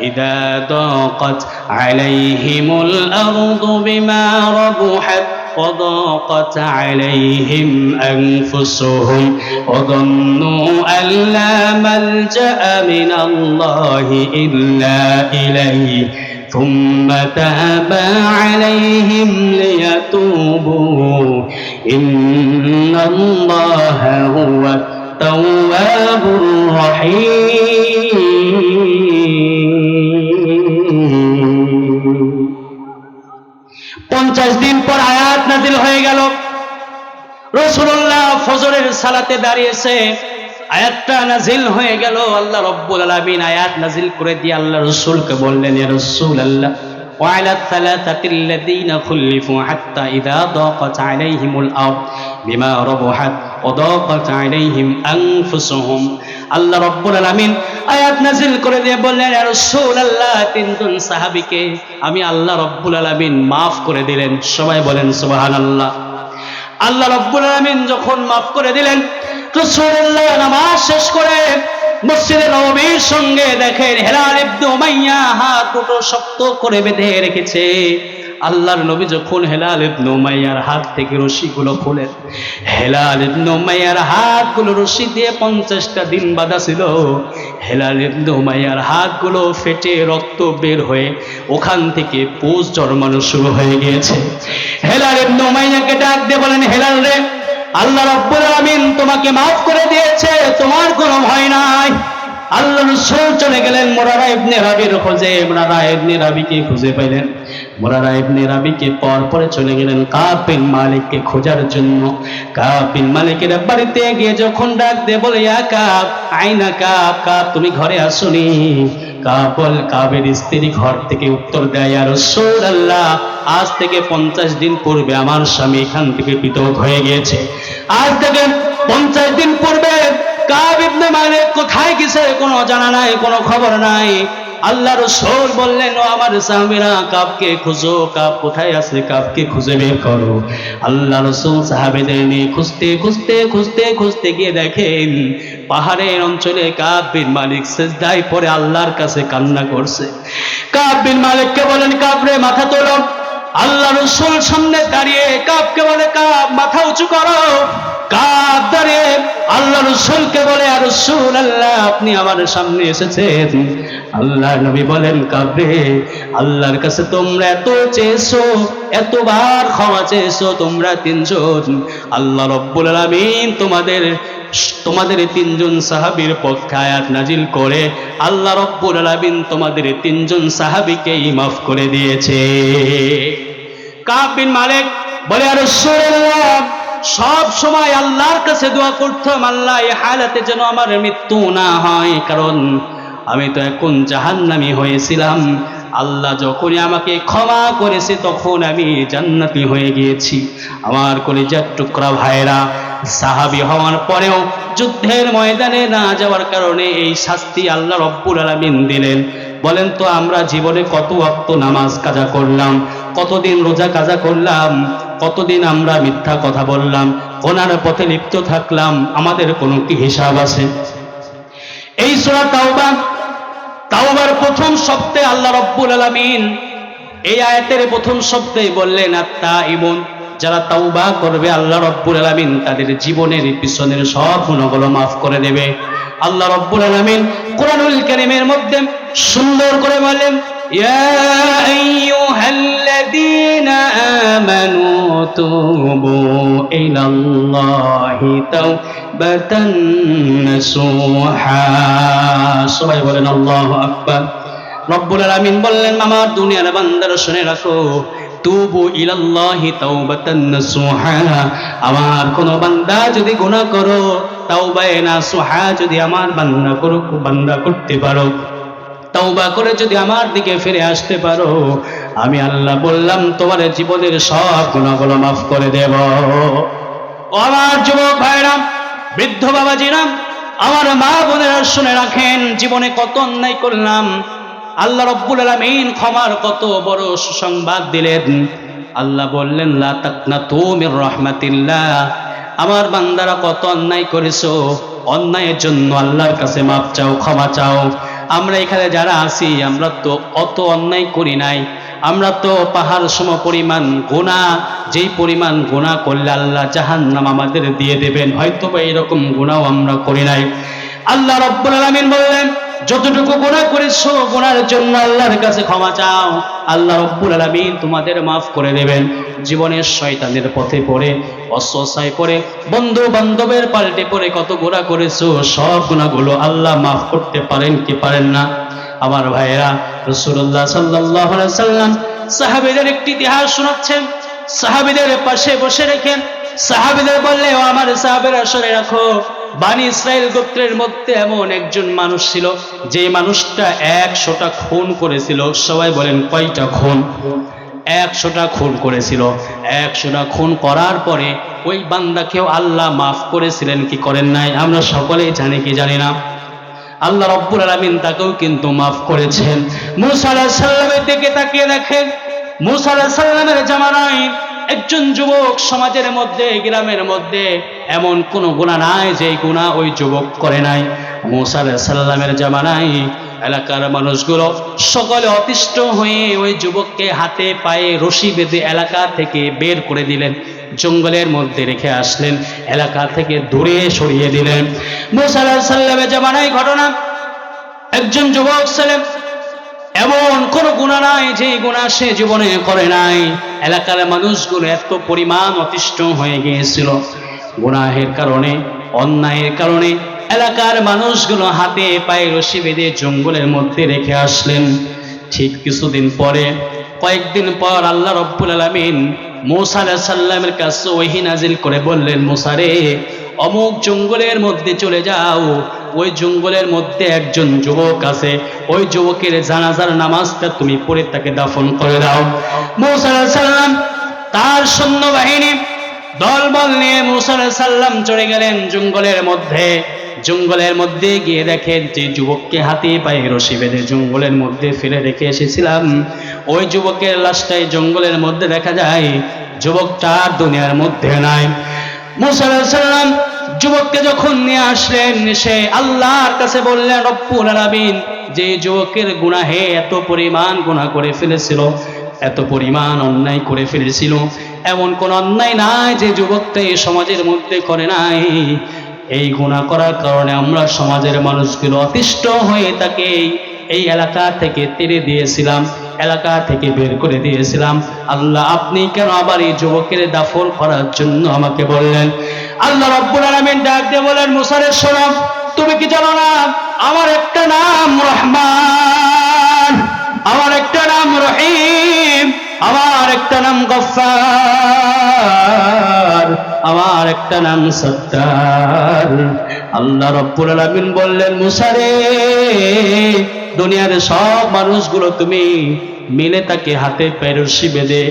ইযা দাকাত আলাইহিমুল আরদু বিমা রাবুহাত وضاقت عليهم أنفسهم وظنوا أن لا ملجأ من الله إلا إليه ثم تاب عليهم ليتوبوا إن الله هو التواب الرحيم। 50 দিন পর আয়াত নাজিল হয়ে গেল। রাসূলুল্লাহ ফজরের সালাতে দাঁড়িয়েছে, আয়াতটা নাজিল হয়ে গেল। আল্লাহ রাব্বুল আলামিন আয়াত নাজিল করে দিয়ে আল্লাহ রাসূলকে বললেন, ইয়া রাসূলুল্লাহ, وعلى الثلاثة الذين خلفوا حتى إذا ضاقت عليهم الأرض بما رحبت وضاقت عليهم أنفسهم আল্লাহ রাব্বুল আলামিন আয়াত নাযিল করে দিয়ে বললেন ইয়া রাসূলুল্লাহ তিনজন সাহাবীকে আমি আল্লাহ রাব্বুল আলামিন maaf করে দিলেন সবাই বলেন সুবহানাল্লাহ আল্লাহ রাব্বুল আলামিন যখন maaf করে দিলেন রাসূলুল্লাহ নামাজ শেষ করে মসজিদে নববীর সঙ্গে দেখেন হেলাল ইবনে উমাইয়া হাত দুটো শক্ত করে বেঁধে রেখেছে আল্লাহর নবী যখন হেলাল ইবনে উমাইয়ার হাত থেকে রশিগুলো খুলেন হেলাল ইবনে উমাইয়ার হাতগুলো রশি দিয়ে 50টা দিন বাঁধা ছিল হেলাল ইবনে উমাইয়ার হাতগুলো ফেটে রক্ত বের হয়ে ওখান থেকে পুঁজ জন্মানো শুরু হয়ে গিয়েছে হেলাল ইবনে উমাইয়াকে ডাক দিয়ে বলেন হেলাল রে আল্লাহ রাব্বুল আলামিন তোমাকে maaf করে দিয়েছে তোমার কোনো ভয় নাই আল্লাহ রাসূল চলে গেলেন মুরারা ইবনে রাবির খোঁজে মুরারা ইবনে রাবিকে খুঁজে পেলেন মুরারা ইবনে রাবিকে পরে চলে গেলেন কাব বিন মালিককে খোঁজার জন্য কাব বিন মালিকের বাড়িতে গিয়ে যখন ডাক দিয়ে বলে ইয়া কাব আইনা কাব কাব তুমি ঘরে আসোনি কাবের স্ত্রী ঘর থেকে উত্তর দেয় ইয়া রাসূলুল্লাহ আজ থেকে 50 দিন পূর্বে আমার স্বামী এখান থেকে পৃথক হয়ে গিয়েছে আজ থেকে 50 দিন পূর্বে কাব ইবনে মালিক কোথায় গেছে কোনো জানা নাই কোনো খবর নাই আল্লাহ রাসূল বললেন ও আমার সাহাবীরা কাবকে খুঁজো কাব কোথায় আছে কাবকে খুঁজে বের করো আল্লাহ রাসূল সাহাবীদের নিয়ে খুঁজতে গিয়ে দেখেন পাহাড়ের অঞ্চলে কাব বিন মালিক সিজদায় পড়ে আল্লাহর কাছে কান্না করছে কাব বিন মালিককে বলেন কাব রে মাথা তোলো আল্লাহ রাসূল সামনে দাঁড়িয়ে কাবকে বলে কাব মাথা উঁচু করো কাব দাঁড়িয়ে আল্লাহ রাসূলকে বলে ইয়া রাসূলুল্লাহ আপনি আমার সামনে এসেছেন আল্লাহ নবী বলেন কাব রে আল্লাহর কাছে তোমরা এত চেয়েছো এতবার ক্ষমা চেয়েছো তোমরা তিনজন আল্লাহ রাব্বুল আলামিন তোমাদের তিনজন সাহাবীর পক্ষে আয়াত নাজিল করে আল্লাহ রাব্বুল আলামিন তোমাদের তিনজন সাহাবীকেই maaf করে দিয়েছে কাব বিন মালিক বলে ইয়া রাসূলুল্লাহ সব সময় আল্লাহর কাছে দোয়া করতাম আল্লাহ এই হালাতে যেন আমার মৃত্যু না হয় কারণ আমি তো এখন জাহান্নামী হয়েছিলাম আল্লাহ যখনই আমাকে ক্ষমা করেছে তখন আমি জান্নাতি হয়ে গিয়েছি আমার কলিজার টুকরা ভাইরা সাহাবী হওয়ার পরেও যুদ্ধের ময়দানে না যাওয়ার কারণে এই শাস্তি আল্লাহ রাব্বুল আলামিন দিলেন বলেন তো আমরা জীবনে কত ওয়াক্ত নামাজ কাজা করলাম কতদিন রোজা কাজা করলাম কতদিন আমরা মিথ্যা কথা বললাম গুনার পথে লিপ্ত থাকলাম আমাদের কোনো কি হিসাব আছে এই সূরা তাওবার প্রথম শব্দে আল্লাহ রাব্বুল আলামিন এই আয়াতের প্রথম শব্দে বললেন আত-তাইবুন যারা তাওবা করবে আল্লাহ রাব্বুল আলামিন তাদের জীবনের পিছনের সব গুনাহগুলো maaf করে দেবে আল্লাহ রাব্বুল আলামিন কোরআনুল কারীমের মধ্যে সুন্দর করে বলেন ইয়া আইয়ুহাল্লাযীনা আমানু তুবু ইলাল্লাহি তাওবাতান নাসুহা সবাই বলেন আল্লাহু আকবার রব্বুল আলামিন বললেন আমার দুনিয়ার বান্দারা শুনে রাখো তুবু ইলাল্লাহি তাওবাতান নাসুহা আমার কোন বান্দা যদি গুনাহ করো তাওবায়ে নাসুহা যদি আমার বান্দা করতে পারো তাওবা করে যদি আমার দিকে ফিরে আসতে পারো আমি আল্লাহ বললাম তোমার জীবনের সব গুনাহগুলো maaf করে দেব ও আমার যুবক ভাইরা বৃদ্ধ বাবাজিরা আমার মা বোনেরা শুনে রাখেন জীবনে কত অন্যায় করলাম আল্লাহ রাব্বুল আলামিন ক্ষমার কত বড় সুসংবাদ দিলেন আল্লাহ বললেন লা তাকনাতু মির রাহমাতিল্লাহ আমার বান্দারা কত অন্যায় করেছো অন্যায়ের জন্য আল্লাহর কাছে মাপ চাও ক্ষমা চাও আমরা এখানে যারা আছি আমরা তো অত অন্যায় করি নাই আমরা তো পাহাড় সম পরিমাণ গুনাহ যেই পরিমাণ গুনাহ করলে আল্লাহ জাহান্নাম আমাদের দিয়ে দেবেন হয়তো বা এরকম গুনাহও আমরা করি নাই আল্লাহ রাব্বুল আলামিন বললেন যতটুকু গুনাহ করেছো গুনাহের জন্য আল্লাহর কাছে ক্ষমা চাও আল্লাহ রাব্বুল আলামিন তোমাদের maaf করে দেবেন জীবনের শয়তানের পথে পড়ে অসসায় পড়ে বন্ধু বান্ধবের পাল্টে পড়ে কত গুনাহ করেছো সব গুনাহগুলো আল্লাহ maaf করতে পারেন কি পারেন না আমার ভাইরা রাসূলুল্লাহ সাল্লাল্লাহু আলাইহি সাল্লাম সাহাবীদের একটি ইতিহাস শোনাচ্ছেন সাহাবীদের পাশে বসে রেখেন সাহাবীদের বললে ও আমার সাহাবীরা শুনে রাখো বানি ইসরাইল গোত্রের মধ্যে এমন একজন মানুষ ছিল যে মানুষটা 100টা খুন করেছিল। সবাই বলেন কয়টা খুন? 100টা খুন করেছিল। 100টা খুন করার পরে ওই বান্দাকেও আল্লাহ মাফ করেছিলেন কি করেন নাই? আমরা সকলেই জানি কি জানি না? আল্লাহ রাব্বুল আলামিন তাকেও কিন্তু মাফ করেছেন। মূসা আলাইহিস সালামের দিকে তাকিয়ে দেখেন, মূসা আলাইহিস সালামের জামানায় একজন যুবক, সমাজের মধ্যে গ্রামের মধ্যে এমন কোন গুনাহ নাই যে গুনাহ ওই যুবক করে নাই। মূসা আলাইহিস সালামের জামানায় এলাকার মানুষগুলো সকলে অতিষ্ঠ হয়ে ওই যুবককে হাতে পায়ে রশি বেঁধে এলাকা থেকে বের করে দিলেন, জঙ্গলের মধ্যে রেখে আসলেন, এলাকা থেকে দূরে সরিয়ে দিলেন। মূসা আলাইহিস সালামের জামানায় ঘটনা, একজন যুবক ছিলেন, এমন কোন গুনাহ নাই যে গুনাহ সে জীবনে করে নাই। এলাকার মানুষগুলো এত পরিমাণ অতিষ্ঠ হয়ে গিয়েছিল গুনাহের কারণে, অন্যায়ের কারণে। এলাকার মানুষগুলো হাতে পায়ে রশি বেঁধে জঙ্গলের মধ্যে রেখে আসলেন। ঠিক কিছুদিন পরে, কয়েকদিন পর আল্লাহ রাব্বুল আলামিন মূসা আলাইহিস সালামের কাছে ওহী নাজিল করে বললেন, মূসা রে, অমুক জঙ্গলের মধ্যে চলে যাও, ওই জঙ্গলের মধ্যে একজন যুবক আছে, ওই যুবকের জানাজার নামাজটা তুমি পড়ে তাকে দাফন করে দাও। মূসা আলাইহিস সালাম তার সৈন্যবাহিনী দলবল নিয়ে মূসা আলাইহিস সালাম চলে গেলেন জঙ্গলের মধ্যে। জঙ্গলের মধ্যে গিয়ে দেখেন যে যুবককে হাতে পায়ে রশি বেঁধে জঙ্গলের মধ্যে ফেলে রেখে এসেছিলাম, ওই যুবকের লাশটাই জঙ্গলের মধ্যে দেখা যায়। যুবকটা দুনিয়ার মধ্যে নাই। মূসা আলাইহিস সালাম যুবককে যখন নিয়ে আসলেন, সে আল্লাহর কাছে বললেন, রব্বুল আলামিন, যে যুবকের গুনাহে এত পরিমাণ গুনাহ করে ফেলেছিল, এত পরিমাণ অন্যায় করে ফেলেছিল, এমন কোন অন্যায় নাই যে যুবকটা এই সমাজের মধ্যে করে নাই। এই গুনাহ করার কারণে আমরা সমাজের মানুষগুলো অতিষ্ঠ হয়ে তাকে এই এলাকা থেকে তেড়ে দিয়েছিলাম, এলাকা থেকে বের করে দিয়েছিলাম। আল্লাহ, আপনি কেন আবার এই যুবকের দাফন করার জন্য আমাকে বললেন? আল্লাহ রাব্বুল আলামিন ডাক দিয়ে বলেন, মূসা রে শোনো, তুমি কি জানো না আমার একটা নাম রহমান, আমার একটা নাম রহিম, আমার একটা নাম গফফার, আমার একটা নাম সত্তার। আল্লাহ রাব্বুল আলামিন বললেন, মূসা রে, দুনিয়ার সব মানুষগুলো তুমি মিলে তাকে হাতে পায়ে রশি বেঁধে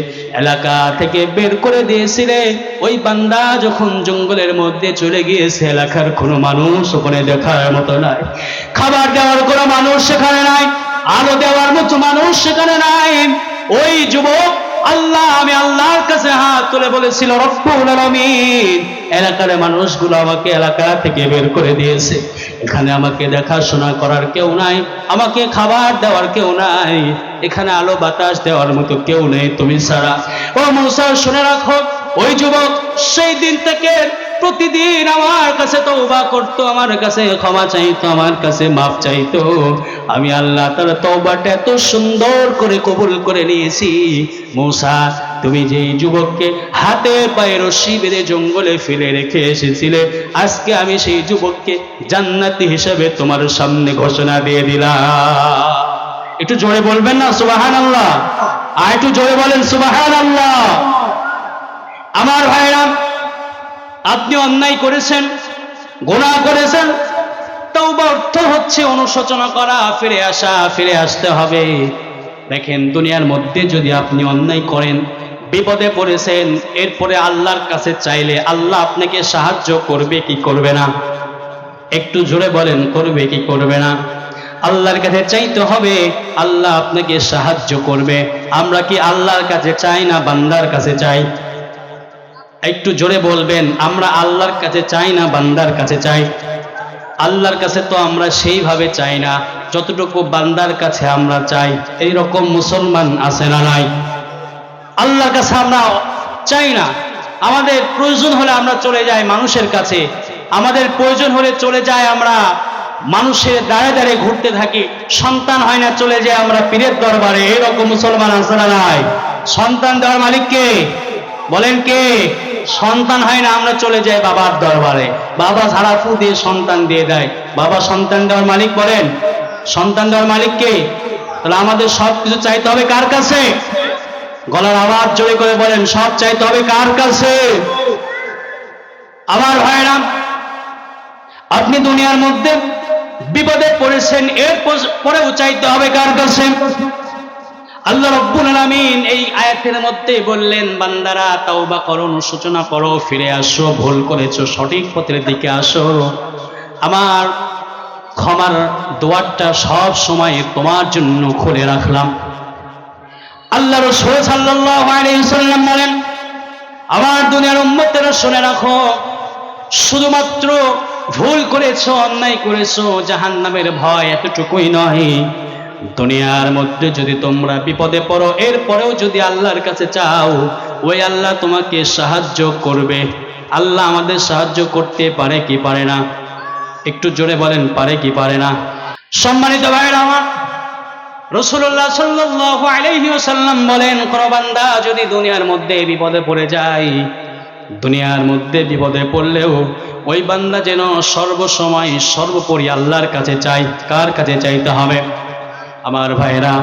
এলাকা থেকে বের করে দিয়েছিলে। ওই বান্দা যখন জঙ্গলের মধ্যে চলে গিয়েছে, এলাকার কোনো মানুষ ওখানে দেখার মতো নাই, খাবার দেওয়ার কোনো মানুষ সেখানে নাই, আলো দেওয়ার মতো মানুষ সেখানে নাই। ওই যুবক আমি আল্লাহর কাছে হাত তুলে বলেছিল, রব্বুল আলামিন, এলাকার মানুষগুলো আমাকে এলাকা থেকে বের করে দিয়েছে, এখানে আমাকে দেখাশোনা করার কেউ নাই, আমাকে খাবার দেওয়ার কেউ নাই, এখানে আলো বাতাস দেওয়ার মতো কেউ নেই তুমি ছাড়া। ও মূসা, শুনে রাখো, ওই যুবক সেই দিন থেকে প্রতিদিন আমার কাছে তওবা করতো, আমার কাছে ক্ষমা চাইতো, আমার কাছে মাফ চাইতো। আমি আল্লাহ তার তওবাটা এত সুন্দর করে কবুল করে নিয়েছি। মূসা, তুমি যে যুবককে হাতে পায়ে রশি বেঁধে জঙ্গলে ফেলে রেখে এসেছিলে, আজকে আমি সেই যুবককে জান্নাতি হিসেবে তোমার সামনে ঘোষণা দিয়ে দিলাম। একটু জোরে বলবেন না সুবহানাল্লাহ? আর একটু জোরে বলেন সুবহানাল্লাহ। আমার ভাইরা, আপনি অন্যায় করেছেন, গুনাহ করেছেন, তওবা অর্থ হচ্ছে অনুশোচনা করা, ফিরে আসা, ফিরে আসতে হবে। দেখেন, দুনিয়ার মধ্যে যদি আপনি অন্যায় করেন, বিপদে পড়েছেন, এরপরে আল্লাহর কাছে চাইলে আল্লাহ আপনাকে সাহায্য করবে কি করবে না? একটু জোরে বলেন, করবে কি করবে না? আল্লাহর কাছে চাইতে হবে, আল্লাহ আপনাকে সাহায্য করবে। আমরা কি আল্লাহর কাছে চাই না বান্দার কাছে চাই? একটু জোরে বলবেন, আমরা আল্লাহর কাছে চাই না বান্দার কাছে চাই? আল্লাহর কাছে তো আমরা সেইভাবে চাই না যতটুকু বান্দার কাছে আমরা চাই। এইরকম মুসলমান আছে না নাই? আল্লাহর কাছে আমরা চাই না, আমাদের প্রয়োজন হলে আমরা চলে যাই মানুষের কাছে, আমাদের প্রয়োজন হলে চলে যাই আমরা মানুষের দাঁড়ে দাঁড়ে ঘুরতে থাকি, সন্তান হয় না চলে যায় আমরা পীরের দরবারে। এরকম মুসলমান আছে না নাই? সন্তান দেওয়ার মালিক কে? বলেন কে? সন্তান হয় না, আমরা চলে যাই বাবার দরবারে, বাবা ঝাড়া ফু দিয়ে সন্তান দিয়ে দেয়। বাবা সন্তান দেওয়ার মালিক, বলেন সন্তান দেওয়ার মালিক কে? তাহলে আমাদের সব কিছু চাইতে হবে কার কাছে? গলার আওয়াজ জোরে করে বলেন, সব চাইতে হবে কার কাছে? আমার ভাইরা, আপনি দুনিয়ার মধ্যে বিপদে পড়েছেন, এর পরেও চাইতে হবে কার কাছে? আল্লাহ রাব্বুল আলামিন এই আয়াতের মধ্যে বললেন, বান্দারা তাওবা করো, অনুশোচনা করো, ফিরে আসো, ভুল করেছো, সঠিক পথের দিকে আসো। আমার ক্ষমার দুয়ারটা সব সময় তোমার জন্য খুলে রাখলাম। আল্লাহ রাসূল সাল্লাল্লাহু আলাইহি ওয়াসাল্লাম বলেন, আমার দুনিয়ার উম্মতেরা শুনে রাখো, শুধুমাত্র ভুল করেছো, অন্যায় করেছো, জাহান্নামের ভয় এতটুকুই নয়, দুনিয়ার মধ্যে যদি তোমরা বিপদে পড়ো, এরপরেও যদি আল্লাহর কাছে চাও, ওই আল্লাহ তোমাকে সাহায্য করবে। আল্লাহ আমাদের সাহায্য করতে পারে কি পারে না? একটু জোরে বলেন, পারে কি পারে না? সম্মানিত ভাইরা আমার, রাসূলুল্লাহ সাল্লাল্লাহু আলাইহি ওয়াসাল্লাম বলেন, কোন বান্দা যদি দুনিয়ার মধ্যে বিপদে পড়ে যায়, দুনিয়ার মধ্যে বিপদে পড়লেও ওই বান্দা যেন সর্বসময় সর্বোপরি আল্লাহর কাছে চায়। কার কাছে চাইতে হবে? আমার ভাইরা,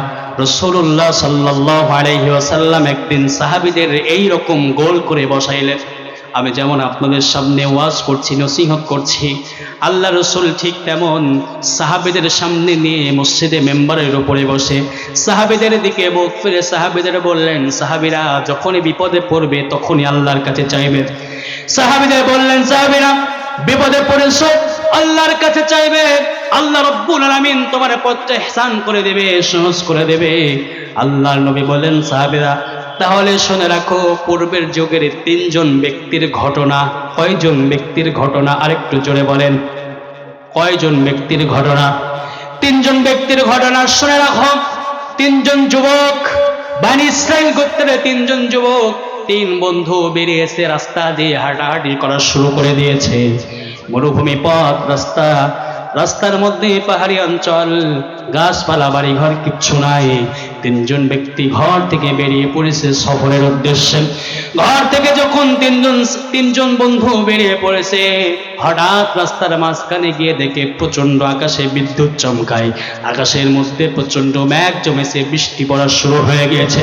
রাসূলুল্লাহ সাল্লাল্লাহু আলাইহি ওয়াসাল্লাম একদিন সাহাবীদের এই রকম গোল করে বসাইলেন। আমি যেমন আপনাদের সামনে ওয়াজ করছি, নসিহত করছি, আল্লাহ রাসূল ঠিক তেমন সাহাবীদের সামনে নিয়ে মসজিদে মেম্বারের উপরে বসে সাহাবীদের দিকে মুখ ফিরে সাহাবীদের বললেন, সাহাবীরা যখনই বিপদে পড়বে তখনই আল্লাহর কাছে চাইবে। সাহাবীদের বললেন, সাহাবীরা বিপদে পড়েছো, আল্লাহর কাছে চাইবে, আল্লাহ রাব্বুল আলামিন তোমার পথটা ইহসান করে দেবে, সহজ করে দেবে। আল্লাহর নবী বলেন, সাহাবীরা তাহলে শুনে রাখো, পূর্বের যুগের তিনজন ব্যক্তির ঘটনা। কয়জন ব্যক্তির ঘটনা? আরেকটু জোরে বলেন, কয়জন ব্যক্তির ঘটনা? তিনজন ব্যক্তির ঘটনা শুনে রাখো। তিনজন যুবক, বনি ইসরাইল গোত্রের তিনজন যুবক, তিন বন্ধু বেরিয়েছে, রাস্তা দিয়ে হাঁটাহাঁটি করা শুরু করে দিয়েছে। মরুভূমি পথ, রাস্তা, রাস্তার মধ্যে পাহাড়ি অঞ্চল, গাছপালা, বাড়িঘর কিচ্ছু নাই। তিনজন ব্যক্তি ঘর থেকে বেরিয়ে পড়েছে সফরের উদ্দেশ্যে। ঘর থেকে যখন তিনজন বন্ধু বেরিয়ে পড়েছে, হঠাৎ রাস্তার মাঝখানে গিয়ে দেখে প্রচন্ড আকাশে বিদ্যুৎ চমকায়, আকাশের মধ্যে প্রচন্ড মেঘ জমেছে, বৃষ্টি পড়া শুরু হয়ে গিয়েছে।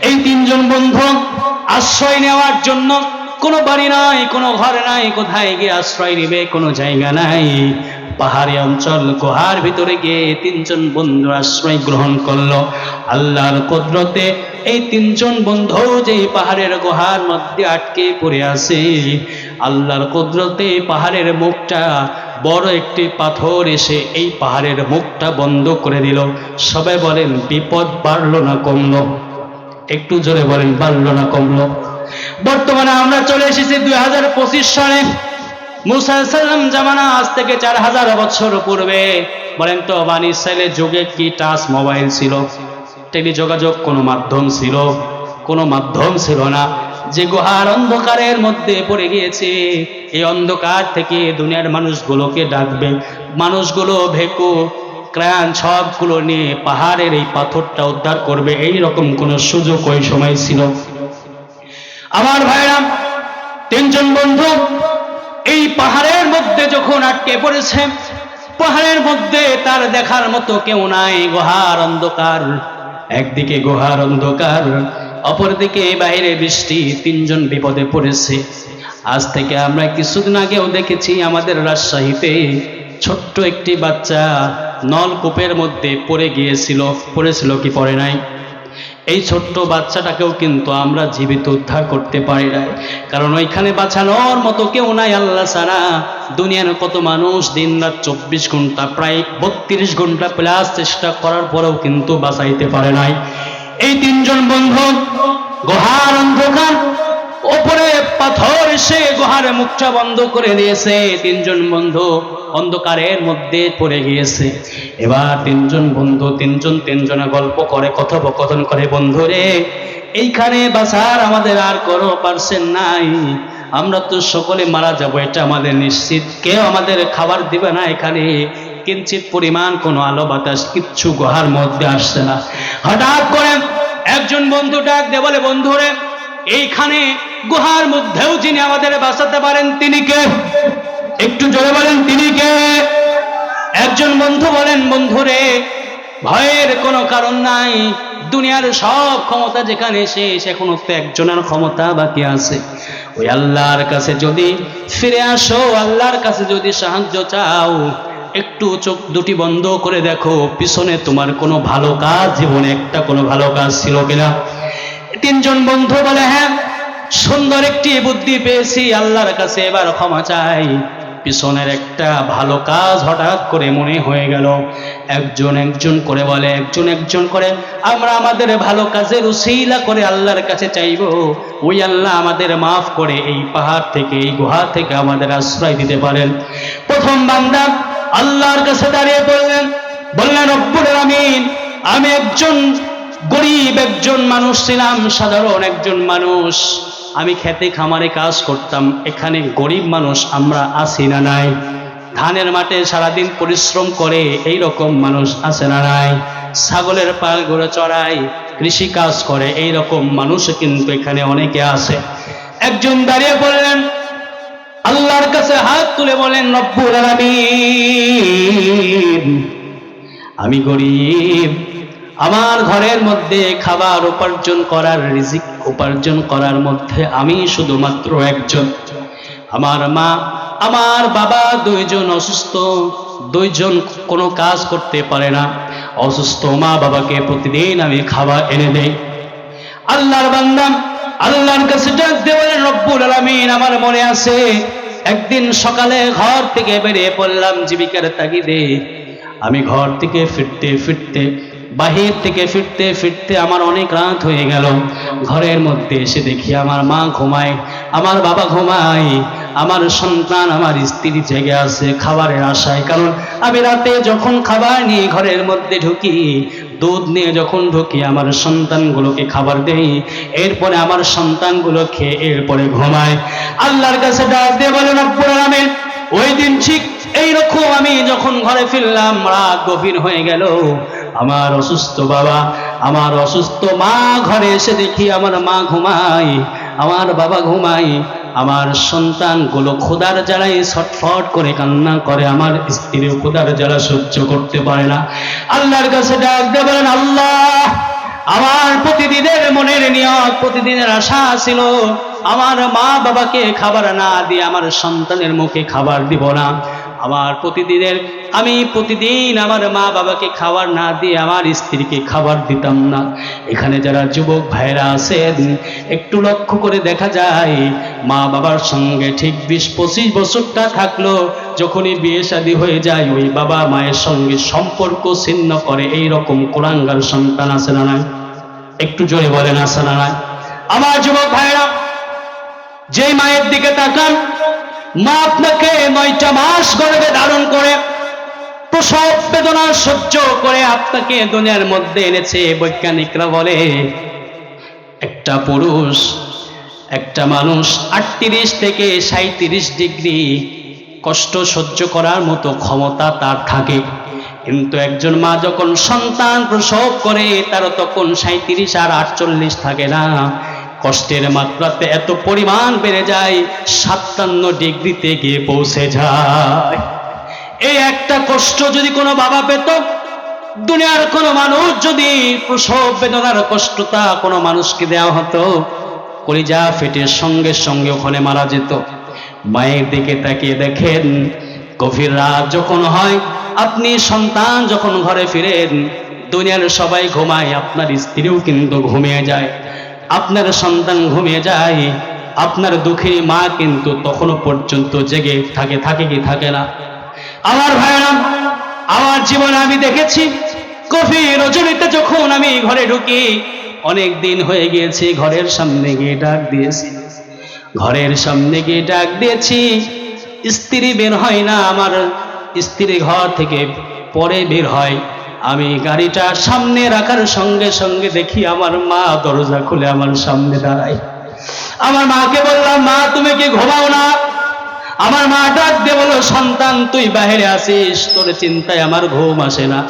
এই তিনজন বন্ধু আশ্রয় নেওয়ার জন্য কোনো বাড়ি নাই, কোনো ঘর নাই, কোথায় গিয়ে আশ্রয় নেবে? কোনো জায়গা নাই। পাহাড়ি অঞ্চল, গুহার ভিতরে গিয়ে তিনজন বন্ধু আশ্রয় গ্রহণ করলো। আল্লাহর কুদরতে এই তিনজন বন্ধু যে পাহাড়ের গুহার মধ্যে আটকে পড়ে আছে, আল্লাহর কুদরতে পাহাড়ের মুখটা, বড় একটি পাথর এসে এই পাহাড়ের মুখটা বন্ধ করে দিল। সবাই বলেন, বিপদ বাড়লো না কমলো? একটু জোরে বলেন, বাড়লো না কমলো? বর্তমানে আমরা চলে এসেছি 2025 সালে। মুসা আলাইহিস সালাম জামানা আজ থেকে 4000 বছর পূর্বে। বলেন তো, বনি ইসরাইলের যুগে কি টাচ মোবাইল ছিল? টেলিযোগাযোগ কোনো মাধ্যম ছিল? কোনো মাধ্যম ছিল না। যে গুহার অন্ধকারের মধ্যে পড়ে গিয়েছে, এই অন্ধকার থেকে দুনিয়ার মানুষগুলোকে ডাকবে, মানুষগুলো ভেকু ক্রান সবগুলো নিয়ে পাহাড়ের এই পাথরটা উদ্ধার করবে, এই রকম কোনো সুযোগ ওই সময় ছিল? আমার ভাইরা, তিনজন বন্ধু এই পাহাড়ের মধ্যে যখন আটকে পড়েছে, পাহাড়ের মধ্যে তার দেখার মতো কেউ নাই, গুহার অন্ধকার। একদিকে গুহার অন্ধকার, অপরদিকে বাইরে বৃষ্টি, তিনজন বিপদে পড়েছে। আজ থেকে আমরা কিছুদিন আগেও দেখেছি আমাদের রাজশাহীতে ছোট্ট একটি বাচ্চা নলকূপের মধ্যে পড়েছিল কি পড়ে নাই? এই ছোট্ট বাচ্চাটাকেও কিন্তু আমরা জীবিত উদ্ধার করতে পারি নাই, কারণ ওইখানে বাঁচানোর মতো কেউ নাই আল্লাহ ছাড়া। দুনিয়ার কত মানুষ দিন রাত 24 ঘন্টা, প্রায় 32 ঘন্টা প্লাস চেষ্টা করার পরেও কিন্তু বাঁচাইতে পারে নাই। এই তিনজন বন্ধু, গুহার অন্ধকার, ওপরে পাথর এসে গুহার মুখটা বন্ধ করে দিয়েছে। তিনজন বন্ধু অন্ধকারের মধ্যে পড়ে গিয়েছে। এবার তিনজন বন্ধু তিনজনে গল্প করে, কথোপকথন করে, বন্ধুরে এইখানে বাঁচার আমাদের আর কোনো পার্সেন্ট নাই, আমরা তো সকলে মারা যাব, এটা আমাদের নিশ্চিত। কেউ আমাদের খাবার দিবে না, এখানে কিঞ্চিত পরিমাণ কোনো আলো বাতাস কিচ্ছু গুহার মধ্যে আসছে না। হঠাৎ করে একজন বন্ধু ডাক দিয়ে বলে, বন্ধুরে এইখানে গুহার মধ্যেও যিনি আমাদের বাঁচাতে পারেন তিনি কে? একটু জোরে বলেন, তিনি কে? একজন বন্ধু বলেন, বন্ধুরে ভয়ের কোনো কারণ নাই। দুনিয়ার সব ক্ষমতা যেখানে শেষ, এখনো তো একজনের ক্ষমতা বাকি আছে। ওই আল্লাহর কাছে যদি ফিরে আসো, আল্লাহর কাছে যদি সাহায্য চাও, একটু চোখ দুটি বন্ধ করে দেখো পিছনে তোমার কোনো ভালো কাজ, জীবনে একটা কোনো ভালো কাজ ছিল কিনা। তিনজন বন্ধু বলে, হ্যাঁ সুন্দর একটি বুদ্ধি পেয়েছি, আল্লাহর কাছে এবার ক্ষমা চাই। পিছনের একটা ভালো কাজ হঠাৎ করে মনে হয়ে গেল। একজন একজন করে বলে, একজন একজন করে, আমরা আমাদের ভালো কাজের উসিলা করে আল্লাহর কাছে চাইবো, ওই আল্লাহ আমাদের মাফ করে এই পাহাড় থেকে, এই গুহা থেকে আমাদের আশ্রয় দিতে পারেন। প্রথম বান্দা আল্লাহর কাছে দাঁড়িয়ে পড়লেন, বললেন, রব্বুল আমিন, আমি একজন গরিব একজন মানুষ ছিলাম, সাধারণ একজন মানুষ, আমি খেতে খামারে কাজ করতাম। এখানে গরিব মানুষ আমরা আছি না নাই? ধানের মাঠে সারাদিন পরিশ্রম করে এই রকম মানুষ আছে না নাই? ছাগলের পাল গড়ে চড়ায়, কৃষি কাজ করে, এই রকম মানুষ কিন্তু এখানে অনেকে আছে। একজন দাঁড়িয়ে পড়লেন, আল্লাহর কাছে হাত তুলে বলেন, রব্বুল আলামিন, আমি গরিব, আমার ঘরের মধ্যে খাবার উপার্জন করার, রিজিক উপার্জন করার মধ্যে আমি শুধুমাত্র একজন। আমার মা, আমার বাবা দুইজন অসুস্থ, দুইজন কোনো কাজ করতে পারে না। অসুস্থ মা বাবাকে প্রতিদিন আমি খাবার এনে দেই। আল্লাহর বান্দা আল্লাহর কাছে ডাক দিয়ে বলেন, রব্বুল আলামিন, আমার মনে আছে একদিন সকালে ঘর থেকে বেরিয়ে পড়লাম জীবিকার তাগিদে। আমি ঘর থেকে ফিরতে ফিরতে, বাহির থেকে ফিরতে ফিরতে আমার অনেক রাত হয়ে গেল। ঘরের মধ্যে এসে দেখি আমার মা ঘুমায়, আমার বাবা ঘুমায়, আমার সন্তান, আমার স্ত্রী জেগে আছে খাবারের আশায়। কারণ আমি রাতে যখন খাবার নিয়ে ঘরের মধ্যে ঢুকি, দুধ নিয়ে যখন ঢুকি, আমার সন্তানগুলোকে খাবার দেই, এরপরে আমার সন্তানগুলো খেয়ে এরপরে ঘুমায়। আল্লাহর কাছে ডাক দিয়ে বলেন, রব্বুল আলামিন, ওই দিন ঠিক এইরকম আমি যখন ঘরে ফিরলাম, রাত গভীর হয়ে গেল, আমার অসুস্থ বাবা, আমার অসুস্থ মা, ঘরে এসে দেখি আমার মা ঘুমায়, আমার বাবা ঘুমায়, আমার সন্তানগুলো ক্ষুধার জ্বালায় ছটফট করে কান্না করে, আমার স্ত্রীও ক্ষুধার জ্বালা সহ্য করতে পারে না। আল্লাহর কাছে ডাক দিয়ে বলেন, আল্লাহ, আমার প্রতিদিনের মনের নিয়ত, প্রতিদিনের আশা ছিল আমার মা বাবাকে খাবার না দিয়ে আমার সন্তানের মুখে খাবার দিব না। আমি প্রতিদিন আমার মা বাবাকে খাবার না দিয়ে আমার স্ত্রীকে খাবার দিতাম না। এখানে যারা যুবক ভাইরা আছেন, একটু লক্ষ্য করে দেখা যায়, মা বাবার সঙ্গে ঠিক 20-25 বছরটা থাকলো, যখনই বিয়ে শাদী হয়ে যায় ওই বাবা মায়ের সঙ্গে সম্পর্ক ছিন্ন করে। এই রকম কুলাঙ্গার সন্তান আছে না নাই? একটু জোরে বলেন, আছে না নাই? আমার যুবক ভাইরা, যে মায়ের দিকে তাকান, মা আপনাকে 9টা মাস গর্ভে ধারণ করে, প্রসব বেদনা সহ্য করে আপনাকে দুনিয়ার মধ্যে এনেছে। বৈজ্ঞানিকরা বলে, একটা পুরুষ, একটা মানুষ 38 থেকে 37 ডিগ্রি কষ্ট সহ্য করার মতো ক্ষমতা তার থাকে। কিন্তু একজন মা যখন সন্তান প্রসব করে, তার তখন 37 আর 48 থাকে না, কষ্টের মাত্রাতে এত পরিমাণ বেড়ে যায়, 57 ডিগ্রিতে গিয়ে পৌঁছে যায়। এই একটা কষ্ট যদি কোনো বাবা পেত, দুনিয়ার কোনো মানুষ যদি প্রসব বেদনার কষ্টটা কোনো মানুষকে দেওয়া হতো, কলিজা ফেটে সঙ্গে সঙ্গে ওখানে মারা যেত। মায়ের দিকে তাকিয়ে দেখেন, গভীর রাত যখন হয়, আপনি সন্তান যখন ঘরে ফিরেন, দুনিয়ার সবাই ঘুমায়, আপনার স্ত্রীও কিন্তু ঘুমিয়ে যায়, আপনার সন্তান ঘুমিয়ে যায়, আপনার দুঃখী মা কিন্তু তখনও পর্যন্ত জেগে থাকে কি থাকে না? আমার ভাইরা, আমার জীবনে আমি দেখেছি, গভীর রজনীতে যখন আমি ঘরে ঢুকি, অনেক দিন হয়ে গিয়েছে, ঘরের সামনে গিয়ে ডাক দিয়েছি, ঘরের সামনে গিয়ে ডাক দিয়েছি, স্ত্রী বের হয় না। আমার স্ত্রী ঘর থেকে পরে বের হয়, আমি গাড়িটা সামনে রাখার সঙ্গে সঙ্গে দেখি আমার মা দরজা খুলে আমার সামনে দাঁড়ায়। আমার মাকে বললাম, মা তুমি কি ঘুমাও না? আমার মা ডাক দিয়ে বলল, সন্তান তুই বাইরে আছিস, তোর চিন্তায় আমার ঘুম আসে না,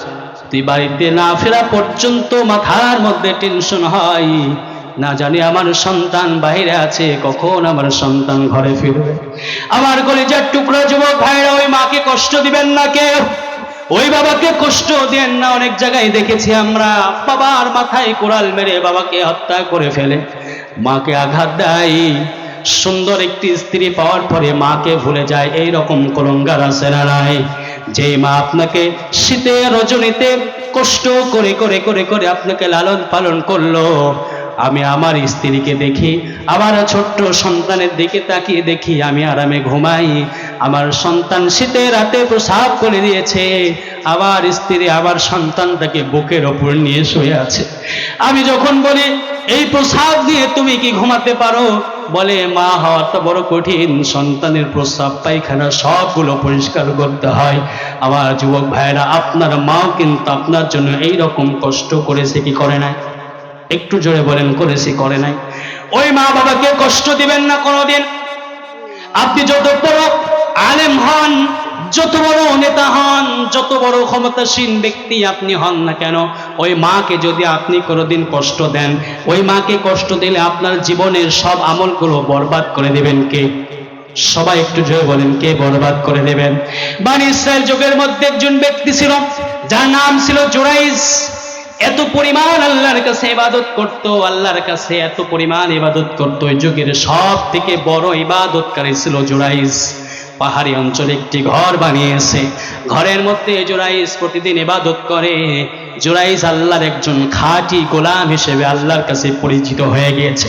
তুই বাড়িতে না ফেরা পর্যন্ত মাথার মধ্যে টেনশন হয়, না জানি আমার সন্তান বাইরে আছে, কখন আমার সন্তান ঘরে ফিরবে। আমার কলিজার টুকরা যুবক ভাইরা, ওই মাকে কষ্ট দিবেন না কেউ, ওই বাবাকে কষ্ট দেন না। অনেক জায়গায় দেখেছি আমরা, বাবার মাথায় কোড়াল মেরে বাবাকে হত্যা করে ফেলে, মাকে আঘাত দেয়। সুন্দর একটি স্ত্রী পাওয়ার পরে মাকে ভুলে যায়, এই রকম কুলাঙ্গার আছে না নাই? যে মা আপনাকে শীতে রজনীতে কষ্ট করে করে করে করে আপনাকে লালন পালন করলো, আমি আমার স্ত্রীকে দেখি, আমার ছোট্ট সন্তানের দিকে তাকিয়ে দেখি, আমি আরামে ঘুমাই, আমার সন্তান শীতে রাতে প্রসাব করে দিয়েছে, আমার স্ত্রী আমার সন্তানটাকে বুকের ওপর নিয়ে শুয়ে আছে। আমি যখন বলি এই প্রসাব দিয়ে তুমি কি ঘুমাতে পারো, বলে মা হওয়া তো বড় কঠিন, সন্তানের প্রস্রাব পায়খানা সবগুলো পরিষ্কার করতে হয়। আমার যুবক ভাইরা, আপনার মাও কিন্তু আপনার জন্য এই রকম কষ্ট করেছে কি করে নাই? একটু জোরে বলেন, করেছি করে নাই? ওই মা বাবাকে কষ্ট দিবেন না কোনোদিন। আপনি যত বড় আলেম হন, যত বড় নেতা হন, যত বড় ক্ষমতাসীন ব্যক্তি আপনি হন না কেন, ওই মাকে যদি আপনি কোনোদিন কষ্ট দেন, ওই মাকে কষ্ট দিলে আপনার জীবনের সব আমলগুলো বরবাদ করে দেবেন কে? সবাই একটু জোরে বলেন, কে বরবাদ করে দেবেন? বনি ইসরাইল যুগের মধ্যে একজন ব্যক্তি ছিল, যার নাম ছিল জুরাইজ। এত পরিমাণ আল্লাহর কাছে ইবাদত করত, আল্লাহর কাছে এত পরিমাণ ইবাদত করত, ওই যুগের সব থেকে বড় ইবাদতকারী ছিল জুরাইজ। পাহাড়ি অঞ্চলে একটি ঘর বানিয়েছে, ঘরের মধ্যে জুরাইজ প্রতিদিন ইবাদত করে। জুরাইজ আল্লাহর একজন খাঁটি গোলাম হিসেবে আল্লাহর কাছে পরিচিত হয়ে গিয়েছে।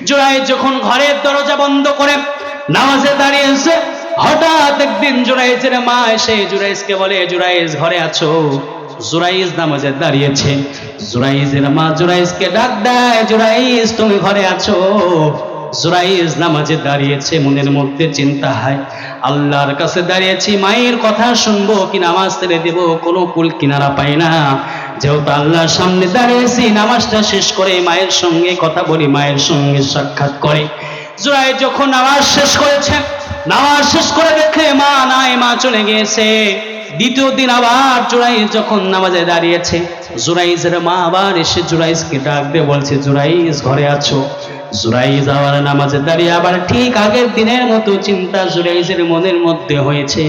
জুরাইজ যখন ঘরের দরজা বন্ধ করে নামাজে দাঁড়িয়েছে, হঠাৎ একদিন জুরাইজের মা এসে জুরাইজকে বলে, জুরাইজ ঘরে আছো? জুরাইজ নামাজে দাঁড়িয়েছে, জুরাইজের মা জুরাইজকে ডাক দেয়, জুরাইজ তুমি ঘরে আছো? জুরাইজ নামাজে দাঁড়িয়েছে, মনের মধ্যে চিন্তা হয়, আল্লাহর কাছে দাঁড়িয়েছি, মায়ের কথা শুনবো কি নামাজ ছেড়ে দেব, কোনো কুল কিনারা পাই না। যেহেতু আল্লাহর সামনে দাঁড়িয়েছি, নামাজটা শেষ করে মায়ের সঙ্গে কথা বলি, মায়ের সঙ্গে সাক্ষাৎ করে। জুরাইজ যখন নামাজ শেষ করেছে, নামাজ শেষ করে দেখে মা নাই, মা চলে গিয়েছে। দ্বিতীয় দিন আবার জুরাইজ যখন নামাজে দাঁড়িয়েছে, জুরাইজের মা আবার এসে জুরাইজকে ডাক দিয়ে বলছে, জুরাইজ ঘরে আছো? জুরাইজ আবার নামাজে দাঁড়িয়ে আবার ঠিক আগের দিনের মতো চিন্তা জুরাইজের মনের মধ্যে হয়েছে।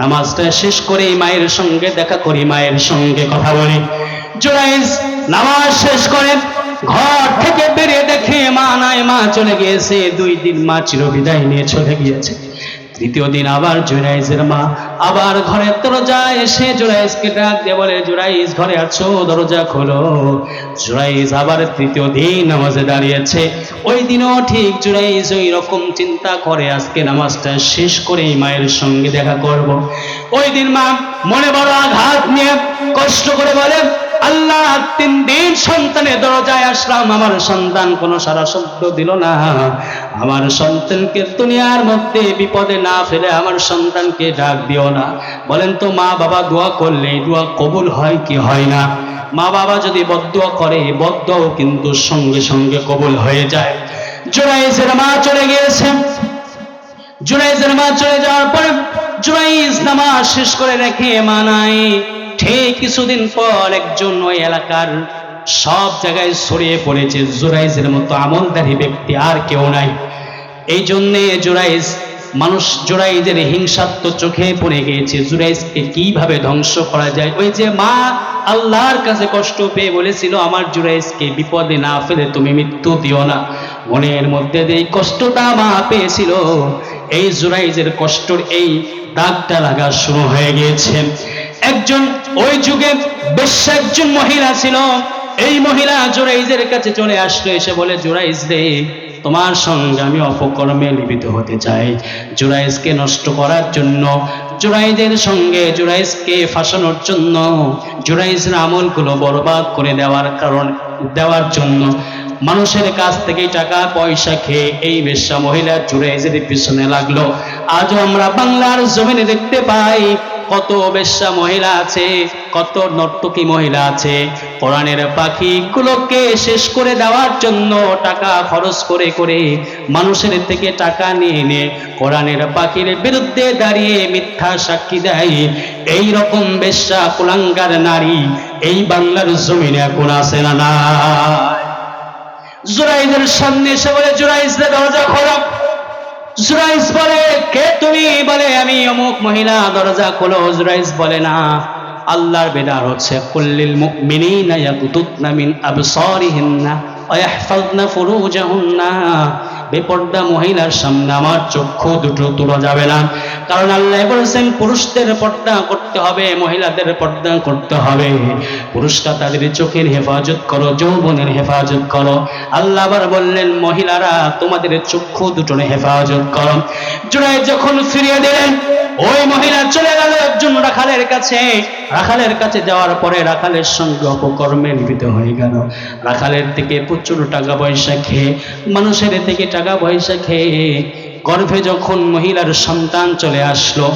নামাজটা শেষ করে মায়ের সঙ্গে দেখা করি, মায়ের সঙ্গে কথা বলি। জুরাইজ নামাজ শেষ করে ঘর থেকে বেরিয়ে দেখে মা নাই, মা চলে গিয়েছে। 2 দিন মা চিরবিদায় নিয়ে চলে গিয়েছে। তৃতীয় দিন আবার জুরাইজের মা আবার ঘরের দরজায় এসে জুরাইজকে ডাক দিয়ে বলে, জুরাইজ ঘরে আছো? দরজা খোলো। জুরাইজ আবার তৃতীয় দিন নামাজে দাঁড়িয়েছে। ওই দিনও ঠিক জুরাইজ ওই রকম চিন্তা করে, আজকে নামাজটা শেষ করেই মায়ের সঙ্গে দেখা করব। ওই দিন মা মনে বড় আঘাত নিয়ে কষ্ট করে বলে, আল্লাহ 3 দিন সন্তানের দরজায় আসলাম, আমার সন্তান কোনো সারা শব্দ দিল না। আমার সন্তানকে দুনিয়ার মধ্যে বিপদে না ফেলে আমার সন্তানকে ডাক দিও না। বলেন তো, মা বাবা দোয়া করলে দোয়া কবুল হয় কি হয় না? মা বাবা যদি বদদোয়া করে, বদদোয়াও কিন্তু সঙ্গে সঙ্গে কবুল হয়ে যায়। জুরাইজের মা চলে গিয়েছে। জুরাইজের মা চলে যাওয়ার পরে জুরাইজ নামাজ শেষ করে রেখে মা নাই। ঠিক কিছুদিন পর একজন ওই এলাকার সব জায়গায় ছড়িয়ে পড়েছে, জুরাইজের মতো আমলদারী ব্যক্তি আর কেউ নাই। এই জন্যে জুরাইজের হিংসাত্মক চোখে পড়ে গিয়েছে, জুরাইজকে কিভাবে ধ্বংস করা যায়। ওই যে মা আল্লাহর কাছে কষ্ট পেয়ে বলেছিল, আমার জুরাইজকে বিপদে না ফেলে তুমি মৃত্যু দিও না। মনের মধ্যে এই কষ্টটা মা পেয়েছিল, এই জুরাইজের কষ্টর এই দাগটা লাগা শুরু হয়ে গিয়েছে। একজন ওই যুগে বেশ্যা একজন মহিলা ছিল। এই মহিলা জুরাইজের কাছে চলে আসলো, এসে বলে, জুরাইজ রে, তোমার সঙ্গে আমি অপকর্মে লিপ্ত হতে চাই। জুরাইজকে নষ্ট করার জন্য, জুরাইজের সঙ্গে জুরাইজকে ফাঁসানোর জন্য, জুরাইজের আমলগুলো বরবাদ করে দেওয়ার জন্য মানুষের কাছ থেকে টাকা পয়সা খেয়ে এই বেশ্যা মহিলা জুরাইজের পিছনে লাগলো। আজও আমরা বাংলার জমিনে দেখতে পাই কত বেশ্যা মহিলা আছে, কত নর্তকী মহিলা আছে। কোরআনের পাখিগুলোকে শেষ করে দেওয়ার জন্য টাকা খরচ করে করে মানুষের থেকে টাকা নিয়ে নিয়ে কোরআনের পাখির বিরুদ্ধে দাঁড়িয়ে মিথ্যা সাক্ষী দেয়। এই রকম বেশ্যা কুলাঙ্গার নারী এই বাংলার জমিনে এখন আছে না নাই? জুরাইজের সামনে এসে বলে, জুরাইজ দরজা খোলো। জুরাইজ বলে, কে তুমি? বলে, আমি অমুক মহিলা। দরজা খোলো। জুরাইজ বলে, না, আল্লাহর বিধান হচ্ছে কুল্লিল মুমিনিনা ইয়াগুদুদনা মিন আবসারিহিন্না ওয়া ইয়াহফাযনা ফুরুজাহুন্না। বেপর্দা মহিলার সামনে আমার চক্ষু দুটো তোলা যাবে না, কারণ আল্লাহ বলেছেন পুরুষদের পর্দা করতে হবে, মহিলাদের পর্দা করতে হবে। পুরুষরা তাদের চোখের হেফাজত করো, যৌবনের হেফাজত করো। আল্লাহ আবার বললেন, মহিলারা তোমাদের চক্ষু দুটোর হেফাজত করো। জুরাইজ যখন ফিরিয়ে দিলেন, ওই মহিলা চলে গেল একজন রাখালের কাছে। রাখালের কাছে যাওয়ার পরে রাখালের সঙ্গে অপকর্মে লিপ্ত হয়ে গেল। রাখালের থেকে প্রচুর টাকা পয়সা খেয়ে, মানুষের থেকে টাকা পয়সা খেয়ে গর্ভে যখন মহিলার সন্তান চলে আসলো,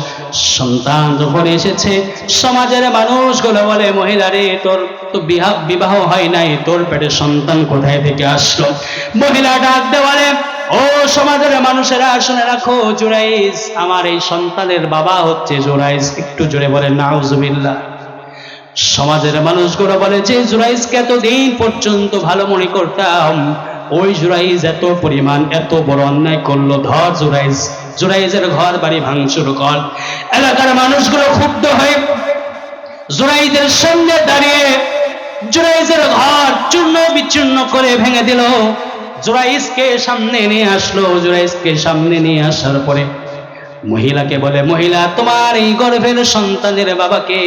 সন্তান যখন এসেছে, সমাজের মানুষগুলো বলে, মহিলারে তোর তো বিবাহ হয় নাই, তোর পেটে সন্তান কোথায় থেকে আসলো? মহিলা ডাক দিয়ে বলে, ও সমাজের মানুষেরা শুনে রাখো, জুরাইজ আমার এই সন্তানের বাবা হচ্ছে জুরাইজ। একটু জোরে বলেন নাউজুবিল্লাহ। সমাজের মানুষগুলো বলে যে জুরাইজকে এতদিন পর্যন্ত ভালো মনে করতাম, ওই জুরাইজ এত পরিমাণ এত বড় অন্যায় করলো, ধর জুরাইজ, জুরাইজের ঘর বাড়ি ভাঙচুর কর। এলাকার মানুষগুলো ক্ষুব্ধ হয়ে জুরাইজের সামনে দাঁড়িয়ে জুরাইজের ঘর চূর্ণ বিচূর্ণ করে ভেঙে দিল। জুরাইজকে সামনে নিয়ে আসলো। জুরাইজকে সামনে নিয়ে আসার পরে মহিলাকে বলে, মহিলা তোমার এই গর্ভের সন্তানের বাবাকে,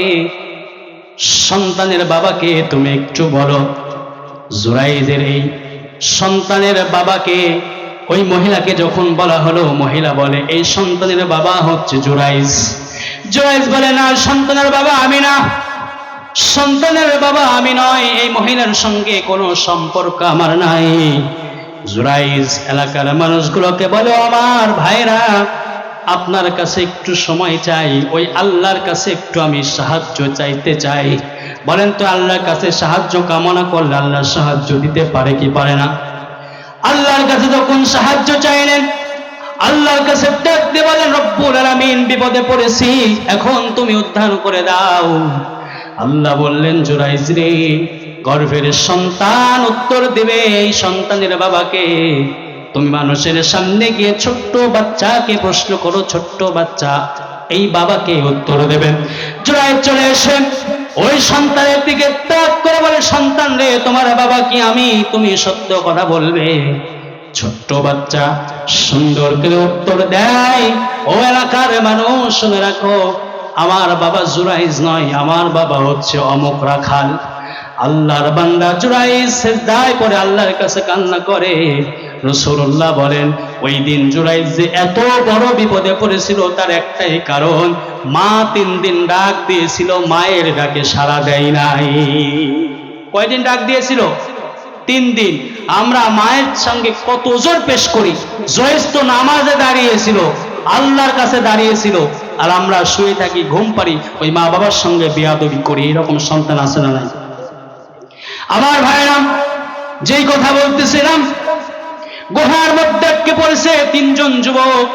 সন্তানের বাবাকে তুমি একটু বলো। জুরাইজের এই সন্তানের বাবাকে ওই মহিলাকে যখন বলা হলো, মহিলা বলে, এই সন্তানের বাবা হচ্ছে জুরাইজ। জুরাইজ বলে, না, সন্তানের বাবা আমি না, সন্তানের বাবা আমি নয়, এই মহিলার সঙ্গে কোনো সম্পর্ক আমার নাই। জুরাইজ এলাকার মানুষগুলোকে বলে, আমার ভাইরা, আপনার কাছে একটু সময় চাই, ওই আল্লাহর কাছে একটু আমি সাহায্য চাইতে চাই। বলেন তো, আল্লাহর কাছে সাহায্য কামনা করলে আল্লাহ সাহায্য দিতে পারে কি পারে না? আল্লাহর কাছে যখন সাহায্য চাইলেন, আল্লাহর কাছে ডাক দিয়ে বলেন, রব্বুল আলামিন বিপদে পড়েছি, এখন তুমি উদ্ধার করে দাও। আল্লাহ বললেন, জুরাইজ রে, গর্ভের সন্তান উত্তর দিবে এই সন্তানের বাবাকে। তুমি মানুষের সামনে গিয়ে ছোট্ট বাচ্চাকে প্রশ্ন করো, ছোট্ট বাচ্চা এই বাবাকে উত্তর দেবেন। জুরাইজ চলে এসে ওই সন্তানের দিকে তাক করে বলে, সন্তান রে, তোমার বাবা কি আমি? তুমি সত্য কথা বলবে। ছোট্ট বাচ্চা সুন্দর করে উত্তর দেয়, ও এলাকার মানুষ শুনে রাখো, আমার বাবা জুরাইজ নয়, আমার বাবা হচ্ছে অমুক রাখাল। আল্লাহর বান্দা জুরাইজ সিজদায় পড়ে আল্লাহর কাছে কান্না করে। রাসূলুল্লাহ বলেন, ওই দিন জুরাইজ যে এত বড় বিপদে পড়েছিল তার একটাই কারণ, মা 3 দিন ডাক দিয়েছিল, মায়ের ডাকে সাড়া দেয় নাই। কয়দিন ডাক দিয়েছিল? 3 দিন। আমরা মায়ের সঙ্গে কত জোর পেশ করি। জুরাইজ তো নামাজে দাঁড়িয়েছিল, আল্লাহর কাছে দাঁড়িয়েছিল, আর আমরা শুয়ে থাকি, ঘুম পারি, ওই মা বাবার সঙ্গে বেয়াদবি করি। এরকম সন্তান আছে না নাই? আমার ভাইরা, যেই কথা বলতেছিলাম, গুহার মধ্যে আটকে পড়েছে 3 জন যুবক।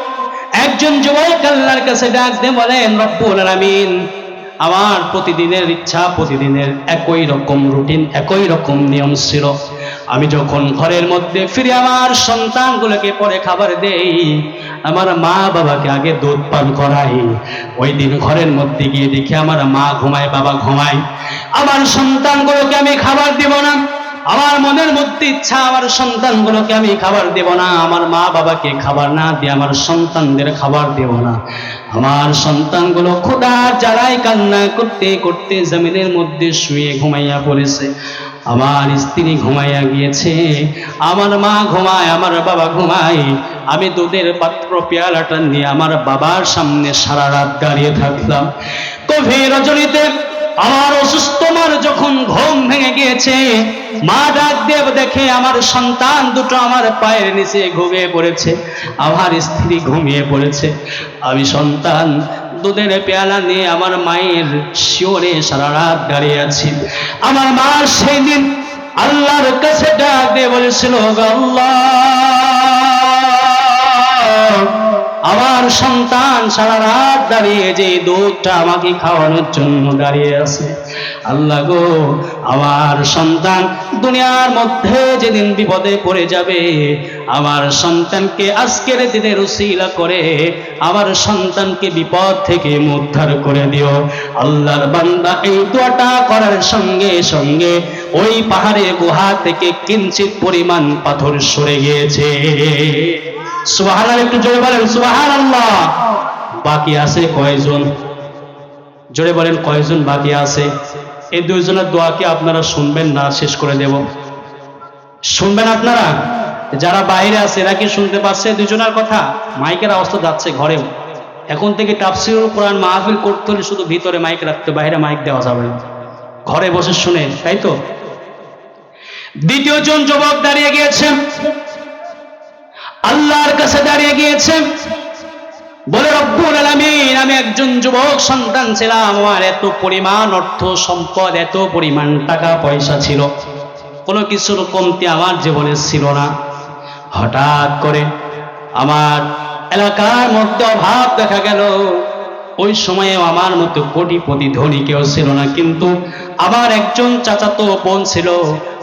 একজন যুবক আল্লাহর কাছে ডাক দিয়ে বলেন, রব্বুল আলামিন, আমার প্রতিদিনের ইচ্ছা, প্রতিদিনের একই রকম রুটিন, একই রকম নিয়ম ছিল। আমি যখন ঘরের মধ্যে ফিরে আমার সন্তানগুলোকে পরে খাবার দেই, আমার মা বাবাকে আগে দুধ পান করাই। ওই দিন ঘরের মধ্যে গিয়ে দেখি আমার মা ঘুমায়, বাবা ঘুমায়, আমার সন্তানগুলোকে আমি খাবার দিব না। আমার মনের মধ্যে ইচ্ছা, আমার সন্তানগুলোকে আমি খাবার দেব না, আমার মা বাবাকে খাবার না দিয়ে আমার সন্তানদের খাবার দেব না। আমার সন্তানগুলো ক্ষুধার জ্বালায় কান্না করতে করতে জমিনের মধ্যে শুয়ে ঘুমাইয়া পড়েছে। আমার স্ত্রী ঘুমাইয়া গিয়েছে, আমার মা ঘুমায়, আমার বাবা ঘুমায়। আমি দুধের পাত্র পেয়ালাটা নিয়ে আমার বাবার সামনে সারা রাত দাঁড়িয়ে থাকলাম। গভীর রজনীতে আমার অসুস্থ মার যখন ঘুম ভেঙে গিয়েছে, মা ডাক দিয়ে দেখে আমার সন্তান দুটো আমার পায়ের নিচে ঘুমিয়ে পড়েছে, আমার স্ত্রী ঘুমিয়ে পড়েছে। আমি সন্তান দুধের পেয়ালা নিয়ে আমার মায়ের শিওরে সারা রাত দাঁড়িয়ে আছি। আমার মা সেই দিন আল্লাহর কাছে ডাক দিয়ে বলেছিল, আল্লাহ, আমার সন্তান সারা রাত দাঁড়িয়ে যে দুধটা আমাকে খাওয়ানোর জন্য দাঁড়িয়ে আছে, আল্লাহ গো, আমার সন্তান দুনিয়ার মধ্যে যেদিন বিপদে পড়ে যাবে, আমার সন্তানকে আজকের দিনের উসিলা করে আমার সন্তানকে বিপদ থেকে উদ্ধার করে দিও। আল্লাহর বান্দা এই দোয়াটা করার সঙ্গে সঙ্গে ওই পাহাড়ের গুহা থেকে কিঞ্চিত পরিমাণ পাথর সরে গিয়েছে। সুবহানাল্লাহ, একটু জোরে বলেন সুবহানাল্লাহ। বাকি আছে কয়জন? জোরে বলেন কয়জন বাকি আছে? এই দুইজনের দোয়া কি আপনারা শুনবেন না শেষ করে দেব? শুনবেন আপনারা? যারা বাইরে আছে এরা কি শুনতে পাচ্ছে দুইজনের কথা? মাইকের আওয়াজ তো যাচ্ছে ঘরেও। এখন থেকে তাফসীরুল কোরআন মাহফিল করতে হলে শুধু ভিতরে মাইক রাখতে, বাইরে মাইক দেওয়া যাবে না, ঘরে বসে শুনে, তাই তো? দ্বিতীয় জন যুবক দাঁড়িয়ে গিয়েছেন, আল্লাহর কাছে দাঁড়িয়ে গিয়েছেন, বলে রব্বুল আলামিন, আমি একজন যুবক সন্তান ছিলাম, আমার এত পরিমাণ অর্থ সম্পদ, এত পরিমাণ টাকা পয়সা ছিল, কোনো কিছুর কমতি আমার জীবনে ছিল না। হঠাৎ করে আমার এলাকার মধ্যে অভাব দেখা গেল। ওই সময়ে আমার মতো কোটিপতি ধনী কেউ ছিল না, কিন্তু আমার একজন চাচাতো বোন ছিল।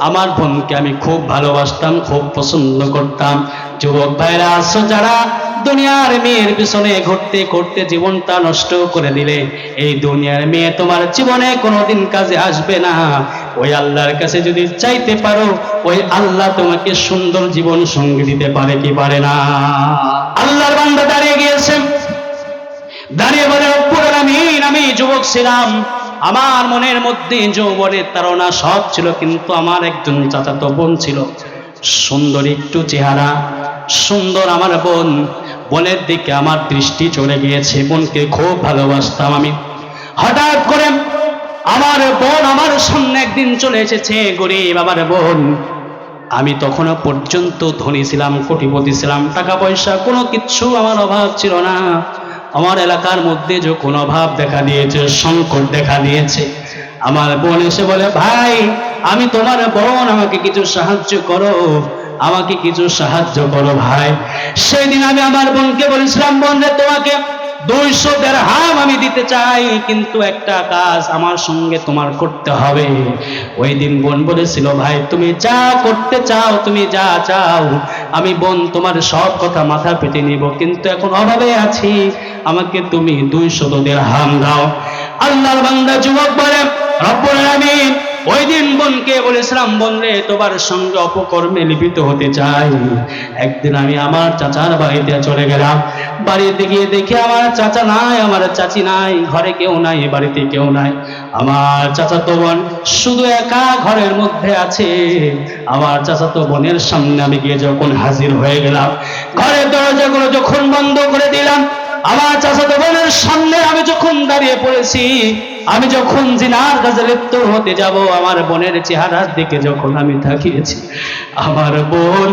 আমার বোনকে আমি খুব ভালোবাসতাম, খুব পছন্দ করতাম। যুবক ভাইরা আছো যারা দুনিয়ার মেয়ের পিছনে ঘুরতে ঘুরতে জীবনটা নষ্ট করে দিলে, এই দুনিয়ার মেয়ে তোমার জীবনে কোনোদিন কাজে আসবে না। ওই আল্লাহর কাছে যদি চাইতে পারো, ওই আল্লাহ তোমাকে সুন্দর জীবন সঙ্গী দিতে পারে কি পারে না? আল্লাহর বান্দা দাঁড়িয়ে গিয়েছেন, দাঁড়িয়ে বলে রব্বুল আলামিন, আমি যুবক ছিলাম, আমার মনের মধ্যে যৌবনের তাড়না সব ছিল, কিন্তু আমার একজন চাচাতো বোন ছিল, সুন্দর একটু চেহারা, সুন্দর আমার বোন। বোনের দিকে আমার দৃষ্টি চলে গিয়েছে, বোনকে খুব ভালোবাসতাম আমি। হঠাৎ করে আমার বোন আমার সামনে একদিন চলে এসেছে, গরিব আমার বোন। আমি তখনও পর্যন্ত ধনী ছিলাম, কোটিপতি ছিলাম, টাকা পয়সা কোনো কিচ্ছু আমার অভাব ছিল না। আমার এলাকার মধ্যে যখন অভাব দেখা দিয়েছে, সংকট দেখা দিয়েছে, আমার বোন এসে বলে, ভাই আমি তোমার বোন, আমাকে কিছু সাহায্য করো, আমাকে কিছু সাহায্য করো ভাই। সেদিন আমি আমার বোনকে বলেছিলাম, বোন রে, তোমাকে 200 দিরহাম আমি দিতে চাই, কিন্তু একটা কাজ আমার সঙ্গে তোমার করতে হবে। ওই দিন বোন বলেছিল, ভাই তুমি যা করতে চাও, তুমি যা চাও, আমি বোন তোমার সব কথা মাথা পেতে নিব, কিন্তু এখন অভাবে আছি, আমাকে তুমি 200 দিরহাম দাও। আল্লাহর বান্দা যুবক বলে, রব্বুল আলামিন, ওই দিন বোনকে বলেছিলাম, বোন রে, তোমার সঙ্গে অপকর্মে লিপ্ত হতে চাই। একদিন আমি আমার চাচার বাড়িতে চলে গেলাম, বাড়িতে গিয়ে দেখি আমার চাচা নাই, আমার চাচি নাই, ঘরে কেউ নাই, বাড়িতে কেউ নাই। আমার চাচাতো বোন শুধু একা ঘরের মধ্যে আছে। আমার চাচাতো বোনের সামনে আমি গিয়ে যখন হাজির হয়ে গেলাম, ঘরের দরজাগুলো যখন বন্ধ করে দিলাম, আমার চাচাতো বোনের সামনে আমি যখন দাঁড়িয়ে পড়েছি, আমি যখন জিনার কাজে লিপ্ত হতে যাব, আমার বোনের চেহারার দিকে যখন আমি তাকিয়েছি, আমার বোন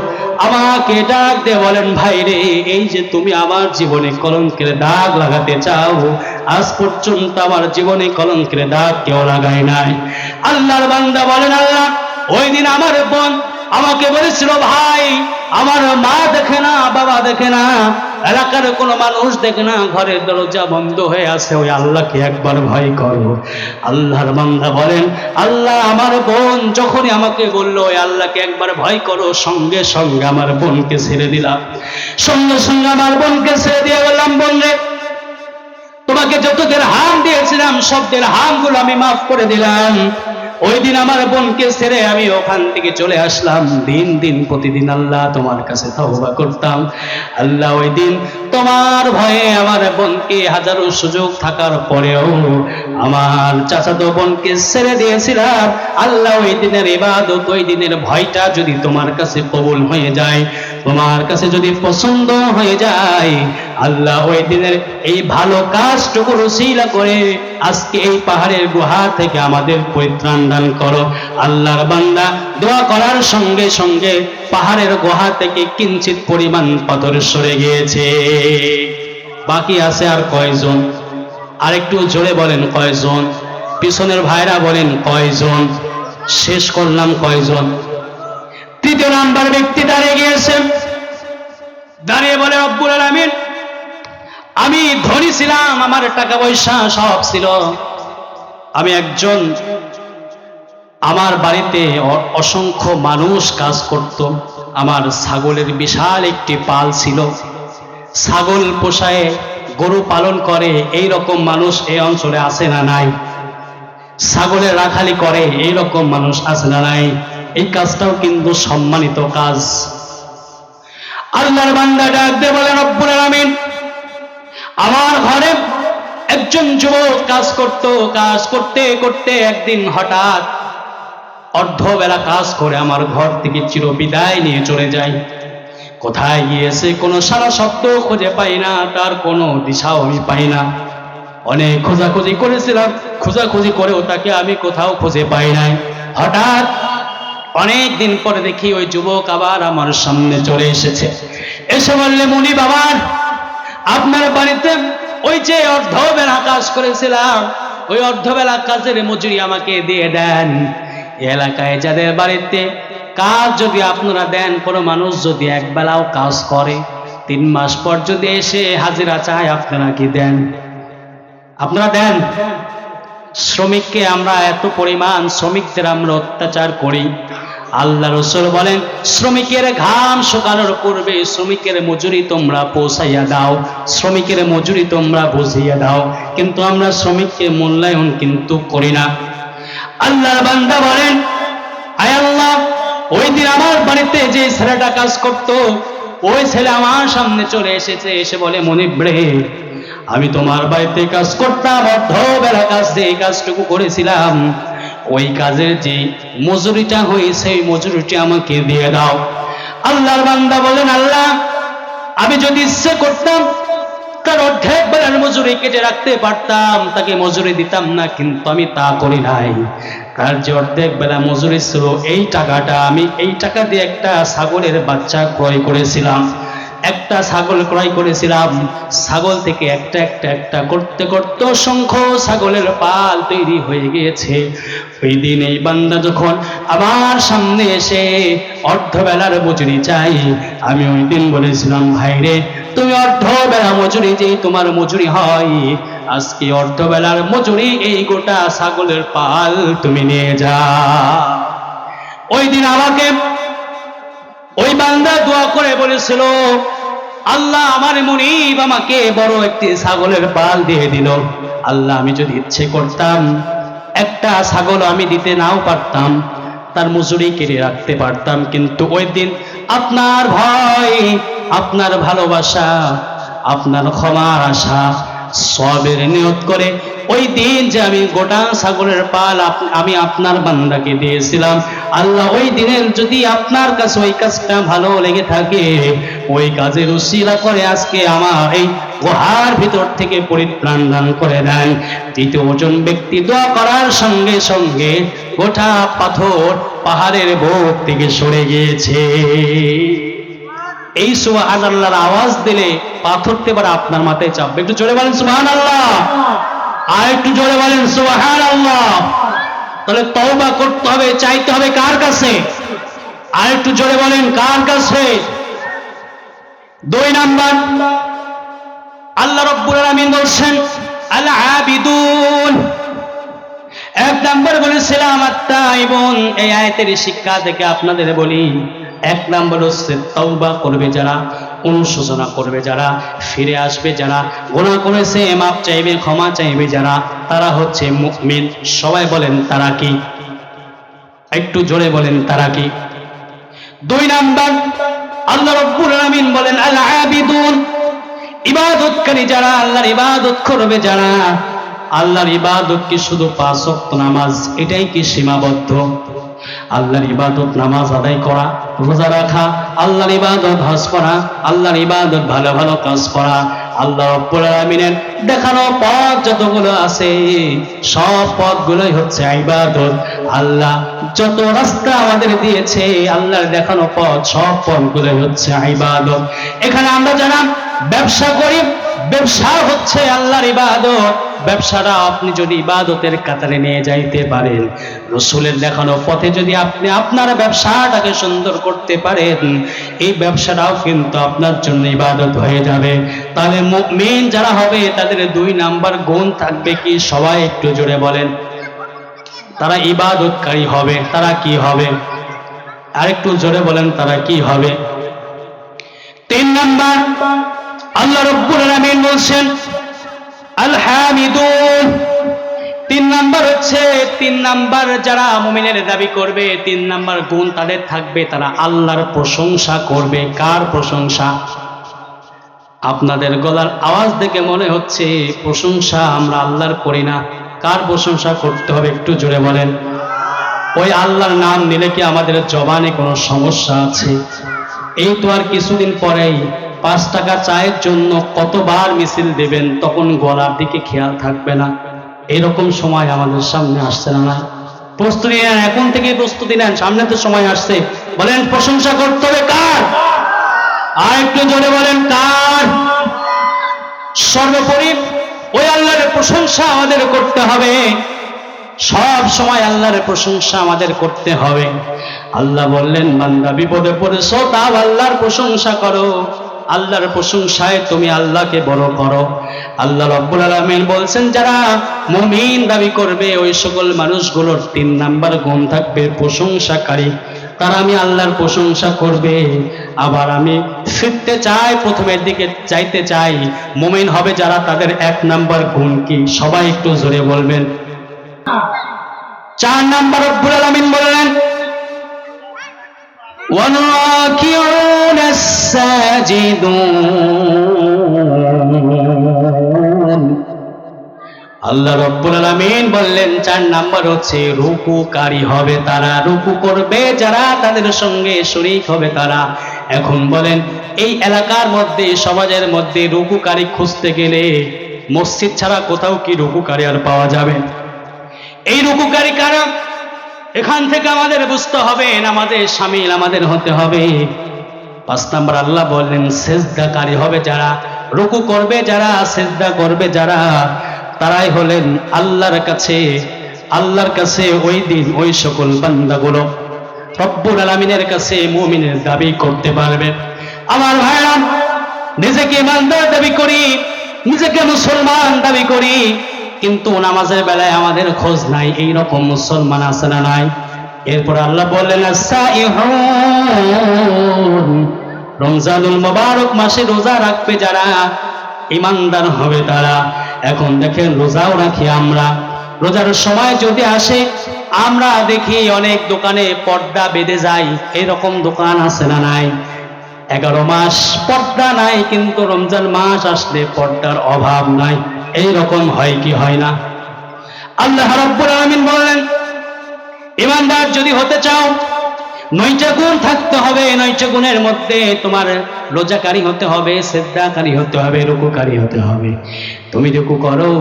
আমাকে ডাক দিয়ে বলেন, ভাই রে, এই যে তুমি আমার জীবনে কলঙ্কের দাগ লাগাতে চাও, আজ পর্যন্ত আমার জীবনে কলঙ্কের দাগ কেউ লাগায় নাই। আল্লাহর বান্দা বলেন, আল্লাহ, ওই দিন আমার বোন আমাকে বলেছিল, ভাই আমার মা দেখে না, বাবা দেখে না, এলাকার কোনো মানুষ দেখে না, ঘরের দরজা বন্ধ হয়ে আছে, ওই আল্লাহকে একবার ভয় করো। আল্লাহর বান্দা বলেন, আল্লাহ আমার বোন যখনই আমাকে বললো ওই আল্লাহকে একবার ভয় করো, সঙ্গে সঙ্গে আমার বোনকে ছেড়ে দিলাম। সঙ্গে সঙ্গে আমার বোনকে ছেড়ে দিয়ে বললাম, বোন রে, তোমাকে যত দিরহাম দিয়েছিলাম সব দিরহামগুলো আমি মাফ করে দিলাম। ওই দিন আমার বোনকে ছেড়ে আমি ওখান থেকে চলে আসলাম। দিন দিন প্রতিদিন আল্লাহ তোমার কাছে তওবা করতাম। আল্লাহ ওই দিন তোমার ভয়ে আমার বোনকে হাজারো সুযোগ থাকার পরেও আমার চাচাতো বোনকে ছেড়ে দিয়েছিলাম। আল্লাহ ওই দিনের ইবাদত, ওই দিনের ভয়টা যদি তোমার কাছে কবুল হয়ে যায়, তোমার কাছে যদি পছন্দ হয়ে যায়, আল্লাহ ওই দিনের এই ভালো কাজটুকু রসিলা করে আজকে এই পাহাড়ের গুহা থেকে আমাদের পরিত্রাণ দান করো। আল্লাহর বান্দা দোয়া করার সঙ্গে সঙ্গে পাহাড়ের গুহা থেকে কিঞ্চিত পরিমাণ পাথর সরে গিয়েছে। বাকি আছে আর কয়জন? আরেকটু জোরে বলেন কয়জন? পিছনের ভাইরা বলেন কয়জন? শেষ করলাম কয়জন? তৃতীয় নাম্বার ব্যক্তি দাঁড়িয়ে গিয়েছে, দাঁড়িয়ে বলে, রব্বুল আলামিন, আমি ধনী ছিলাম, আমার টাকা পয়সা সব ছিল, আমি একজন আমার বাড়িতে অসংখ্য মানুষ কাজ করত। আমার ছাগলের বিশাল একটি পাল ছিল। ছাগল পোষায়, গরু পালন করে, এই রকম মানুষ এই অঞ্চলে আছে না নাই? ছাগলের রাখালি করে এই রকম মানুষ আছে না নাই? এই কাজটাও কিন্তু সম্মানিত কাজ। আল্লাহর বান্দা ডাক দিয়ে বলেন, রব্বুল আলামিন, আমার ঘরে একজন যুবক কাজ করত। কাজ করতে করতে একদিন হঠাৎ অর্ধবেলা কাজ করে আমার ঘর থেকে চিরবিদায় নিয়ে চলে যায়। কোথায় গিয়েছে কোনো সারা শব্দ খুঁজে পাই না, তার কোনো দিশাও আমি পাই না। অনেক খোঁজাখুঁজি করেছিলাম, খোঁজাখুঁজি করেও তাকে আমি কোথাও খুঁজে পাই নাই। হঠাৎ অনেক দিন পরে দেখি ওই যুবক আবার আমার সামনে চলে এসেছে। এসে বললে, মুনি বাবা, আপনার বাড়িতে ওই যে অর্ধবেলা কাজ করেছিলাম, ওই অর্ধবেলা কাজের মজুরি আমাকে দিয়ে দেন। এলাকায় যাদের বাড়িতে কাজ যদি আপনারা দেন, কোনো মানুষ যদি একবেলাও কাজ করে, 3 মাস পর যদি এসে হাজিরা চায়, আপনারা কি দেন? আপনারা দেন? শ্রমিককে আমরা এত পরিমাণ শ্রমিকদের আমরা অত্যাচার করি। আল্লাহ রাসূল বলেন, শ্রমিকের ঘাম শুকানোর পূর্বে শ্রমিকের মজুরি তোমরা পৌঁছাইয়া দাও, শ্রমিকের মজুরি তোমরা বুঝিয়ে দাও। কিন্তু আমরা শ্রমিককে মূল্যায়ন কিন্তু করি না। আল্লাহর বান্দা বলেন, আয় আল্লাহ, ওই দিন আমার বাড়িতে যে ছেলেটা কাজ করত, ওই ছেলে আমার সামনে চলে এসেছে। এসে বলে, মনিব রে, আমি তোমার বাড়িতে কাজ করতাম, অর্ধবেলা কাজ দিয়ে এই কাজটুকু করেছিলাম, ওই কাজের যে মজুরিটা হয়েছে ওই মজুরিটা আমাকে দিয়ে দাও। আল্লাহর বান্দা বলেন, আল্লাহ, আমি যদি ইচ্ছে করতাম তার অর্ধেক বেলার মজুরি কেটে রাখতে পারতাম, তাকে মজুরি দিতাম না, কিন্তু আমি তা করি নাই। তার যে অর্ধেক বেলা মজুরি ছিল, এই টাকাটা আমি এই টাকা দিয়ে একটা ছাগলের বাচ্চা ক্রয় করেছিলাম। একটা ছাগল ক্রয় করেছিলাম। ছাগল থেকে একটা একটা একটা করতে করতে অসংখ্য ছাগলের পাল তৈরি হয়ে গিয়েছে। ওই দিন এই বান্দা যখন আমার সামনে এসে অর্ধবেলার মজুরি চাই, আমি ওই দিন বলেছিলাম, ভাই রে, তুমি অর্ধবেলা মজুরি যে তোমার মজুরি হয়, আজকে অর্ধবেলার মজুরি এই গোটা ছাগলের পাল তুমি নিয়ে যাও। ওই দিন আমাকে ওই বান্দা দোয়া করে বলেছিল, আল্লাহ, আমার মুনিব আমাকে বড় একটি ছাগলের পাল দিয়ে দিল। আল্লাহ, আমি যদি ইচ্ছে করতাম একটা ছাগল আমি দিতে নাও পারতাম, তার মজুরি কেটে রাখতে পারতাম, কিন্তু ওই দিন আপনার ভয়, আপনার ভালোবাসা, আপনার ক্ষমার আশা, সবের নিয়ত করে ওই দিন যে আমি গোটা ছাগলের পাল আমি আপনার বান্দাকে দিয়েছিলাম, আল্লাহ, ওই দিনের যদি আপনার কাছে ওই কাজটা ভালো লেগে থাকে, ওই কাজের উসিলা করে আজকে আমার এই গুহার ভিতর থেকে পরিত্রাণ দান করে দেন। দ্বিতীয়জন ব্যক্তি দোয়া করার সঙ্গে সঙ্গে গোটা পাথর পাহাড়ের বুক থেকে সরে গিয়েছে। এই সুবহানাল্লাহর আওয়াজ দিলে পাথরতে এবার আপনার মাথায় চাপবে। একটু জোরে বলেন সুবহানাল্লাহ, আর একটু জোরে বলেন সুবহানাল্লাহ। তাহলে তওবা করতে হবে, চাইতে হবে কার কাছে? আর একটু জোরে বলেন, কার কাছে? 2 নাম্বার, আল্লাহ রাব্বুল আলামিন বলছেন, আল আবিদুন। 1 নাম্বার বলেছিলাম আত-তাইবুন। এই আয়াতের শিক্ষা থেকে আপনাদের বলি, 1 নাম্বার হচ্ছে তওবা করবে যারা, অনুশোচনা করবে যারা, ফিরে আসবে যারা, গুনাহ করেছে মাপ চাইবে, ক্ষমা চাইবে যারা, তারা হচ্ছে মুমিন। সবাই বলেন তারা কি? একটু জোরে বলেন তারা কি? 2 নাম্বার, আল্লাহ রাব্বুল আলামিন বলেন, আল আবিদুন, ইবাদতকারী যারা, আল্লাহর ইবাদত করবে যারা। আল্লাহর ইবাদত কি শুধু 5 ওয়াক্ত নামাজ এটাই কি সীমাবদ্ধ? আল্লাহর ইবাদত নামাজ আদায় করা, রোজা রাখা, আল্লাহর ইবাদত হজ করা, আল্লাহর ইবাদত ভালো ভালো কাজ করা, আল্লাহ রাব্বুল আলামিনের দেখানো পথ যতগুলো আছে সব পথগুলোই হচ্ছে ইবাদত। আল্লাহ যত রাস্তা আমাদের দিয়েছে, আল্লাহর দেখানো পথ, সব পথগুলোই হচ্ছে ইবাদত। এখানে আমরা যারা ব্যবসা করি, ব্যবসা হচ্ছে আল্লাহর ইবাদত। ব্যবসাটা আপনি যদি ইবাদতের কাতারে নিয়ে যাইতে পারেন, রাসূলের দেখানো পথে যদি আপনি আপনার ব্যবসাটাকে সুন্দর করতে পারেন, এই ব্যবসাটাও কিন্তু আপনার জন্য ইবাদত হয়ে যাবে। তাহলে মুমিন যারা হবে তাদের 2 নাম্বার গুণ থাকবে কি? সবাই একটু জোরে বলেন। তারা ইবাদতকারী হবে। তারা কি হবে? আরেকটু জোরে বলেন, তারা কি হবে? 3 নাম্বার আল্লাহ রাব্বুল আলামিন বলছেন আল হামিদুন। 3 নাম্বার হচ্ছে, 3 নাম্বার যারা মুমিনের দাবি করবে, 3 নাম্বার গুণ তাদের থাকবে, তারা আল্লাহর প্রশংসা করবে। কার প্রশংসা? আপনাদের গলার আওয়াজ দেখে মনে হচ্ছে প্রশংসা আমরা আল্লাহর করি না। কার প্রশংসা করতে হবে? একটু জোরে বলেন। ওই আল্লাহর নাম নিলে কি আমাদের জবানে কোনো সমস্যা আছে? এই তো আর কিছুদিন পরেই 5 টাকা চায়ের জন্য কতবার মিছিল দেবেন, তখন গলার দিকে খেয়াল থাকবে না। এরকম সময় আমাদের সামনে আসছে না? না, প্রস্তুতি নেন, এখন থেকে প্রস্তুতি নেন, সামনে তো সময় আসছে। বলেন প্রশংসা করতে হবে কার? আর একটু জোরে বলেন কার? সর্বোপরি ওই আল্লাহর প্রশংসা আমাদের করতে হবে। সব সময় আল্লাহর প্রশংসা আমাদের করতে হবে। আল্লাহ বললেন, বান্দা বিপদে পড়েছো, তাও আল্লাহর প্রশংসা করো। আল্লাহর প্রশংসায় তুমি আল্লাহকে বড় করো। আল্লাহ রাব্বুল আলামিন বলছেন, যারা মুমিন দাবি করবে ওই সকল মানুষগুলোর 3 নাম্বার গুণ থাকবে প্রশংসাকারী। তারা আমি আল্লাহর প্রশংসা করবে। আবার আমি ফিরতে চাই, প্রথমের দিকে চাইতে চাই, মুমিন হবে যারা, তাদের 1 নাম্বার গুণ কি? সবাই একটু জোরে বলবেন। 4 নাম্বার রব্বুল আলামিন বললেন ওয়ারাকিউন আস-সাজিদুন। আল্লাহ রব্বুল আলামিন বললেন 4 নাম্বার হচ্ছে রুকুকারী হবে তারা। রুকু করবে যারা, তাদের সঙ্গে শরীক হবে তারা। এখন বলেন, এই এলাকার মধ্যে, সমাজের মধ্যে রুকুকারী খুঁজতে গেলে মসজিদ ছাড়া কোথাও কি রুকুকারী আর পাওয়া যাবে? এই রুকুকারী কারা? এখান থেকে আমাদের বুঝতে হবে, নামাজের শামিল আমাদের হতে হবে। 5 নাম্বার আল্লাহ বললেন সেজদাকারী হবে যারা। রুকু করবে যারা, সেজদা করবে যারা, তারাই হলেন আল্লাহর কাছে ওই দিন ওই সকল বান্দাগুলো রব্বুল আলামিনের কাছে মুমিনের দাবি করতে পারবে। আমার ভাইরা, নিজেকে ইমানদার দাবি করি, নিজেকে মুসলমান দাবি করি, কিন্তু নামাজের বেলায় আমাদের খোঁজ নাই। এইরকম মুসলমান আছে না নাই? এরপর আল্লাহ বললেন আস-সাইহুন, রমজানুল মুবারক মাসে রোজা রাখবে যারা, ইমানদার হবে তারা। এখন দেখেন, রোজাও রাখি আমরা। রোজার সময় যদি আসে, আমরা দেখি অনেক দোকানে পর্দা বেঁধে যায়। এরকম দোকান আছে না নাই? 11 মাস পর্দা নাই, কিন্তু রমজান মাস আসলে পর্দার অভাব নাই। এইরকম হয় কি হয় না? আল্লাহ রাব্বুল আলামিন বললেন, ইমানদার যদি হতে চাও 9টা গুণ থাকতে হবে। 9টা গুণের মধ্যে তোমার রোজাকারী হতে হবে, সেজদাকারী হতে হবে, রুকুকারী হতে হবে। তুমি রুকু করো,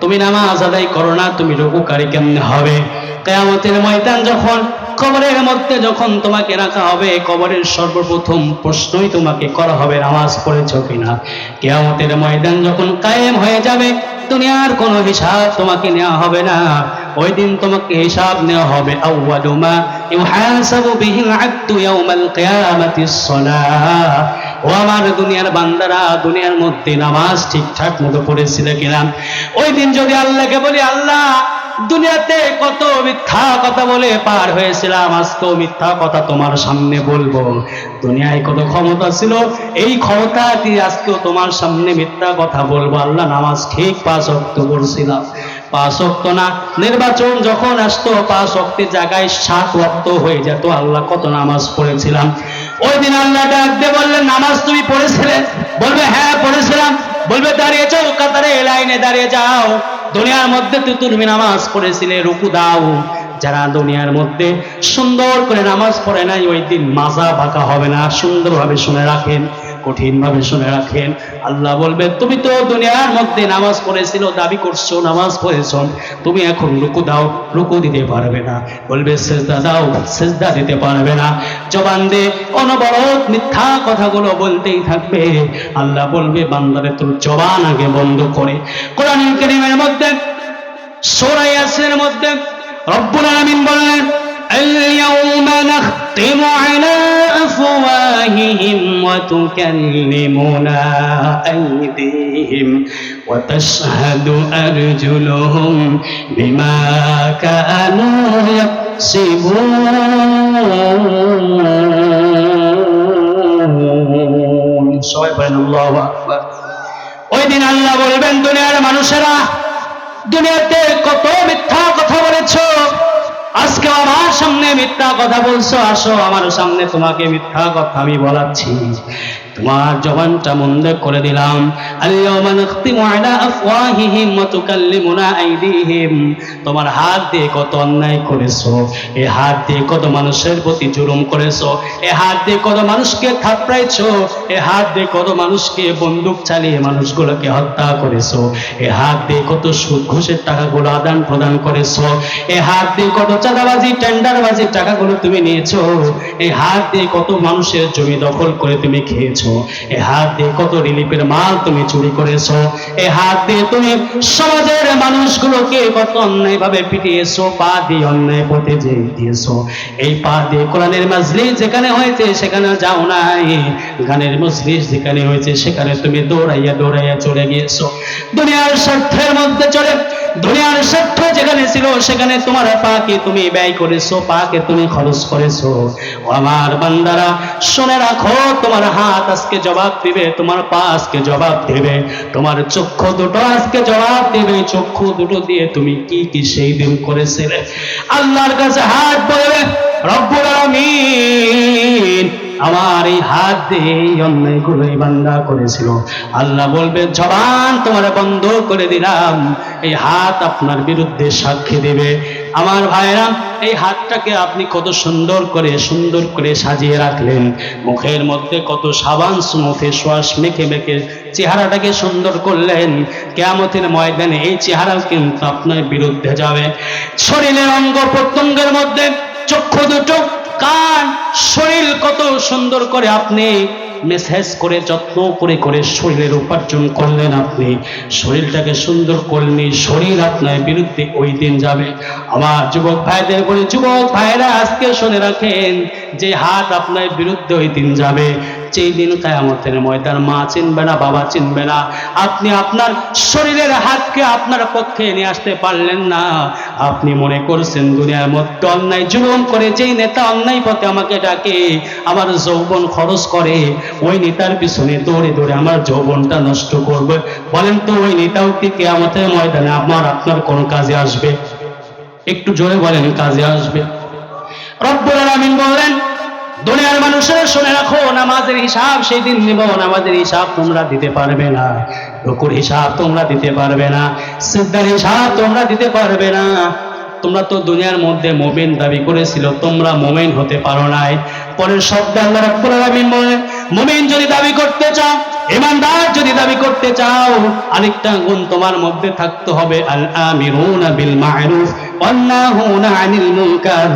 তুমি নামাজ আদায় করো না, তুমি রুকুকারী কেমনে হবে? কিয়ামতের ময়দান যখন, কবরের মধ্যে যখন তোমাকে রাখা হবে, কবরের সর্বপ্রথম প্রশ্নই তোমাকে করা হবে নামাজ পড়েছো কিনা। কিয়ামতের ময়দান যখন কায়েম হয়ে যাবে, দুনিয়ার কোনো হিসাব তোমাকে নেওয়া হবে না। ওই দিন তোমাকে হিসাব নেওয়া হবে। আউয়ালু মা ইউহাসাবু বিহিল আবদু ইয়াউমাল কিয়ামাতিস সালাহ। ও আমার দুনিয়ার বান্দারা, দুনিয়ার মধ্যে নামাজ ঠিকঠাক মতো পড়েছিলে কিনা? ওই দিন যদি আল্লাহকে বলি, আল্লাহ দুনিয়াতে কত মিথ্যা কথা বলে পার হয়েছিলাম, আজকেও মিথ্যা কথা তোমার সামনে বলবো। দুনিয়ায় কত ক্ষমতা ছিল, এই ক্ষমতা দিয়ে আজকেও তোমার সামনে মিথ্যা কথা বলবো। আল্লাহ নামাজ ঠিক 5 ওয়াক্ত পড়ছিলাম, 5 ওয়াক্ত না, নির্বাচন যখন আসতো 5 ওয়াক্তের জায়গায় 7 ওয়াক্ত হয়ে যেত। আল্লাহ কত নামাজ পড়েছিলাম। ওই দিন আল্লাহ ডাক দিয়ে বললেন, নামাজ তুমি পড়েছিলে? বলবে হ্যাঁ পড়েছিলাম। বলবে দাঁড়িয়ে যাও, কাতারে লাইনে দাঁড়িয়ে যাও। দুনিয়ার মধ্যে তুমি নামাজ পড়েছিলে, রুকু দাও। যারা দুনিয়ার মধ্যে সুন্দর করে নামাজ পড়ে নাই, ওই দিন মাজা বাঁকা হবে না। সুন্দরভাবে শুনে রাখেন, কঠিনভাবে শুনে রাখেন। আল্লাহ বলবে, তুমি তো দুনিয়ার মধ্যে নামাজ পড়েছিল, দাবি করছো নামাজ পড়েছো, তুমি এখন রুকু দাও, রুকু দিতে পারবে না। বলবে সেজদা দাও, সেজদা দিতে পারবে না। জবান দিয়ে অনবরত মিথ্যা কথাগুলো বলতেই থাকবে। আল্লাহ বলবে, বান্দারে তোর জবান আগে বন্ধ করে। কোরআনুল কারীমের মধ্যে সূরা ইয়াসিনের মধ্যে রব্বুল আলামিন বললেন, اليوم نختم على أفواههم وتكلمنا أيديهم وتشهد أرجلهم بما كانوا يكسبون সবাই বলেন আল্লাহু আকবার। ওই দিন আল্লাহ বলবেন, দুনিয়ার মানুষেরা, দুনিয়াতে কত মিথ্যা কথা বলেছো, আজকে আমার সামনে মিথ্যা কথা বলছো, আসো আমার সামনে তোমাকে মিথ্যা কথা আমি বলাচ্ছি, তোমার জবানটা বন্ধ করে দিলাম। আল-ইয়াওমা নাখতিমু আলা আফওয়াহিহিম ওয়া তুকাল্লিমুনা আইদিহিম। তোমার হাত দিয়ে কত অন্যায় করেছো, এই হাত দিয়ে কত মানুষের প্রতি জুলুম করেছো, এই হাত দিয়ে কত মানুষকে থাপড়াইছো, এই হাত দিয়ে কত মানুষকে বন্দুক চালিয়ে মানুষগুলোকে হত্যা করেছো, এই হাত দিয়ে কত সুদ ঘুষের টাকাগুলো আদান প্রদান করেছো, এই হাত দিয়ে কত চাঁদাবাজি টেন্ডারবাজির টাকাগুলো তুমি নিয়েছো, এই হাত দিয়ে কত মানুষের জমি দখল করে তুমি খেয়েছো, এই হাত দিয়ে কত রিলিফের মাল তুমি চুরি করেছো, এই হাত দিয়ে তুমি সমাজের মানুষগুলোকে কত অন্যায় ভাবে পিটিয়েছো, পা দিয়ে অন্যায় পথে দিয়েছো, এই পা দিয়ে কোরআনের মাজলিস যেখানে হয়েছে সেখানে যাও নাই, গানের মজলিস যেখানে হয়েছে সেখানে তুমি দৌড়াইয়া দৌড়াইয়া চলে গিয়েছো, দুনিয়ার স্বার্থের মধ্যে চলে, দুনিয়ার স্বার্থ যেখানে ছিল সেখানে তোমার পাকে তুমি ব্যয় করেছো, পাকে তুমি খরচ করেছো। ও আমার বান্দারা, শুনে রাখো, তোমার হাত আজকে জবাব দিবে, তোমার পা আজকে জবাব দেবে, তোমার চক্ষু দুটো আজকে জবাব দেবে, চক্ষু দুটো দিয়ে তুমি কি কি সেই দিন করেছিলে। আল্লাহর কাছে হাত বলবে, রব্বুল আলামিন আমার এই হাত দিয়ে এই অন্যায়গুলো এই বান্দা করেছিল। আল্লাহ বলবে, জবান তোমার বন্ধ করে দিলাম, এই হাত আপনার বিরুদ্ধে সাক্ষী দেবে। আমার ভাইরা, এই হাতটাকে আপনি কত সুন্দর করে সাজিয়ে রাখলেন, মুখের মধ্যে কত সাবান সুনো ফেস ওয়াশ মেখে মেখে চেহারাটাকে সুন্দর করলেন, কিয়ামতের ময়দানে এই চেহারা কিন্তু আপনার বিরুদ্ধে যাবে। শরীরের অঙ্গ প্রত্যঙ্গের মধ্যে চক্ষু দুটো, কান, শরীর কত সুন্দর করে আপনি মেসেজ করে যত্ন করে শরীরের উপার্জন করলেন, আপনি শরীরটাকে সুন্দর করলেন, শরীর আপনার বিরুদ্ধে ওই দিন যাবে। আমার যুবক ভাইদের বলি, যুবক ভাইরা আজকে শুনে রাখেন, যে হাত আপনার বিরুদ্ধে ওই দিন যাবে, যেই দিন কিয়ামতের ময়দান মা চিনবে না, বাবা চিনবে না, আপনি আপনার শরীরের হাতকে আপনার পক্ষে নিয়ে আসতে পারলেন না, আপনি মনে করছেন দুনিয়ার মধ্যে অন্যায় জুলুম করে যেই নেতা অন্যায় পথে আমাকে ডাকে, আমার যৌবন খরচ করে, ওই নেতার পিছনে দৌড়ে দৌড়ে আমার যৌবনটা নষ্ট করবে, বলেন তো ওই নেতাও কি কিয়ামতের ময়দানে আমার আপনার কোন কাজে আসবে? একটু জোরে বলেন, কাজে আসবে? রব্বুল আলামিন বলেন, দুনিয়ার মানুষেরা শুনে রাখো, নামাজের হিসাব সেই দিন নিব, নামাজের হিসাব তোমরা দিতে পারবে না, রুকুর হিসাব তোমরা দিতে পারবে না, সিজদার হিসাব তোমরা দিতে পারবে না। তোমরা তো দুনিয়ার মধ্যে মুমিন দাবি করেছিল, তোমরা মুমিন হতে পারো নাই। পরের শব্দে আল্লাহ রাব্বুল আলামিন বলেন, মুমিন যদি দাবি করতে চাও, ঈমানদার যদি দাবি করতে চাও, আরেকটা গুণ তোমার মধ্যে থাকতে হবে, আল আমিরুনা বিল মা'রুফ ওয়ান নাহুনা আনিল মুনকার।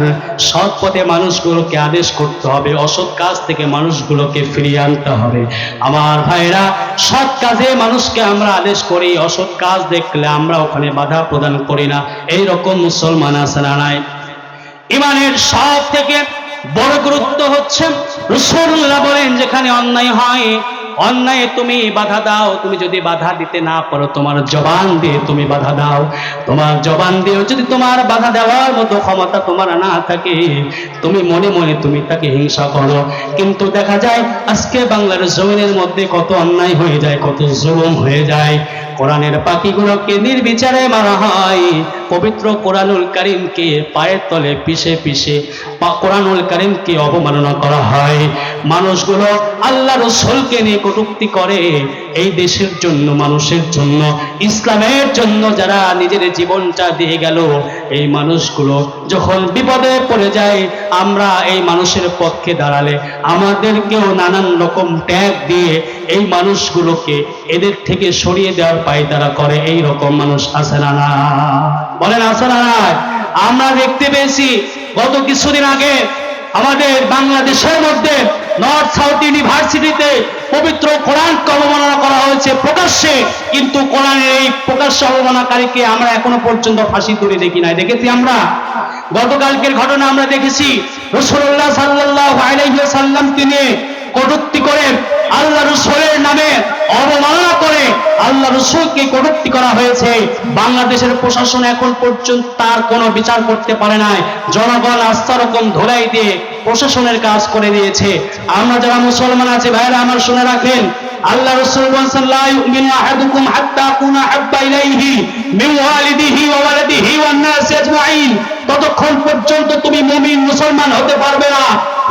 সৎ পথে মানুষগুলোকে আদেশ করতে হবে, অসৎ কাজ থেকে মানুষগুলোকে ফিরিয়ে আনতে হবে। আমার ভাইরা, সৎ কাজে মানুষকে আমরা আদেশ করি, অসৎ কাজ দেখলে আমরা ওখানে বাধা প্রদান করি না। এই রকম মুসলমান আছে না নাই? ইমানের সব থেকে বড় গুরুত্ব হচ্ছে, রাসূলুল্লাহ বলেন, যেখানে অন্যায় হয়, অন্যায় তুমি বাধা দাও, তুমি যদি বাধা দিতে না পারো, তোমার জবান দিয়ে তুমি বাধা দাও, তোমার জবান দিয়ে যদি তোমার বাধা দেওয়ার মতো ক্ষমতা তোমার না থাকে, তুমি মনে মনে তুমি তাকে হিংসা করো। কিন্তু দেখা যায় আজকে বাংলার জমিনের মধ্যে কত অন্যায় হয়ে যায়, কত জুলুম হয়ে যায়, কোরআনের পাখিগুলোকে নির্বিচারে মারা হয়, পবিত্র কোরআনুল কারীমকে পায়ের তলে পিষে পিষে কোরআনুল কারীমকে অবমাননা করা হয়, মানুষগুলো আল্লাহ রাসূলকে নিয়ে কটূক্তি করে। এই দেশের জন্য, মানুষের জন্য, ইসলামের জন্য যারা নিজের জীবনটা দিয়ে গেল, এই মানুষগুলো যখন বিপদে পড়ে যায়, আমরা এই মানুষের পক্ষে দাঁড়ালে আমাদেরকেও নানান রকম ট্যাগ দিয়ে এই মানুষগুলোকে এদের থেকে সরিয়ে দেওয়ার পায়তারা করে। এই রকম মানুষ আছে না না? বলেন, আছে না না? আমরা দেখতে পেয়েছি গত কিছুদিন আগে আমাদের বাংলাদেশের মধ্যে নর্থ সাউথ ইউনিভার্সিটিতে পবিত্র কোরআনকে অবমাননা করা হয়েছে প্রকাশ্যে, কিন্তু কোরআনের এই প্রকাশ্য অবমাননাকারীকে আমরা এখনো পর্যন্ত ফাঁসি তুলে দেখি নাই। দেখেছি আমরা গতকালকের ঘটনা, আমরা দেখেছি রাসূলুল্লাহ সাল্লাল্লাহু আলাইহি ওয়াসাল্লামকে নিয়ে কটূক্তি করে, আল্লাহ রাসূলের নামে অবমাননা করে, আল্লাহ আল্লাহ রাসূলকে কটূক্তি করা হয়েছে। বাংলাদেশের প্রশাসন এখন পর্যন্ত তার কোনো বিচার করতে পারে নাই। জনগণ আস্থা রকম ধোলাই দিয়ে প্রশাসনের কাজ করে দিয়েছে। আমরা যারা মুসলমান আছি ভাইরা আমার শুনে রাখেন, আল্লাহ রাসূল বলেছেন লা ইউমিনু আহাদুকুম হাত্তা কুনা হাব্বা ইলাইহি মিন ওয়ালিদিহি ওয়া ওয়ালাদিহি ওয়ান নাস আজমাইন। ততক্ষণ পর্যন্ত তুমি মুমিন মুসলমান হতে পারবে না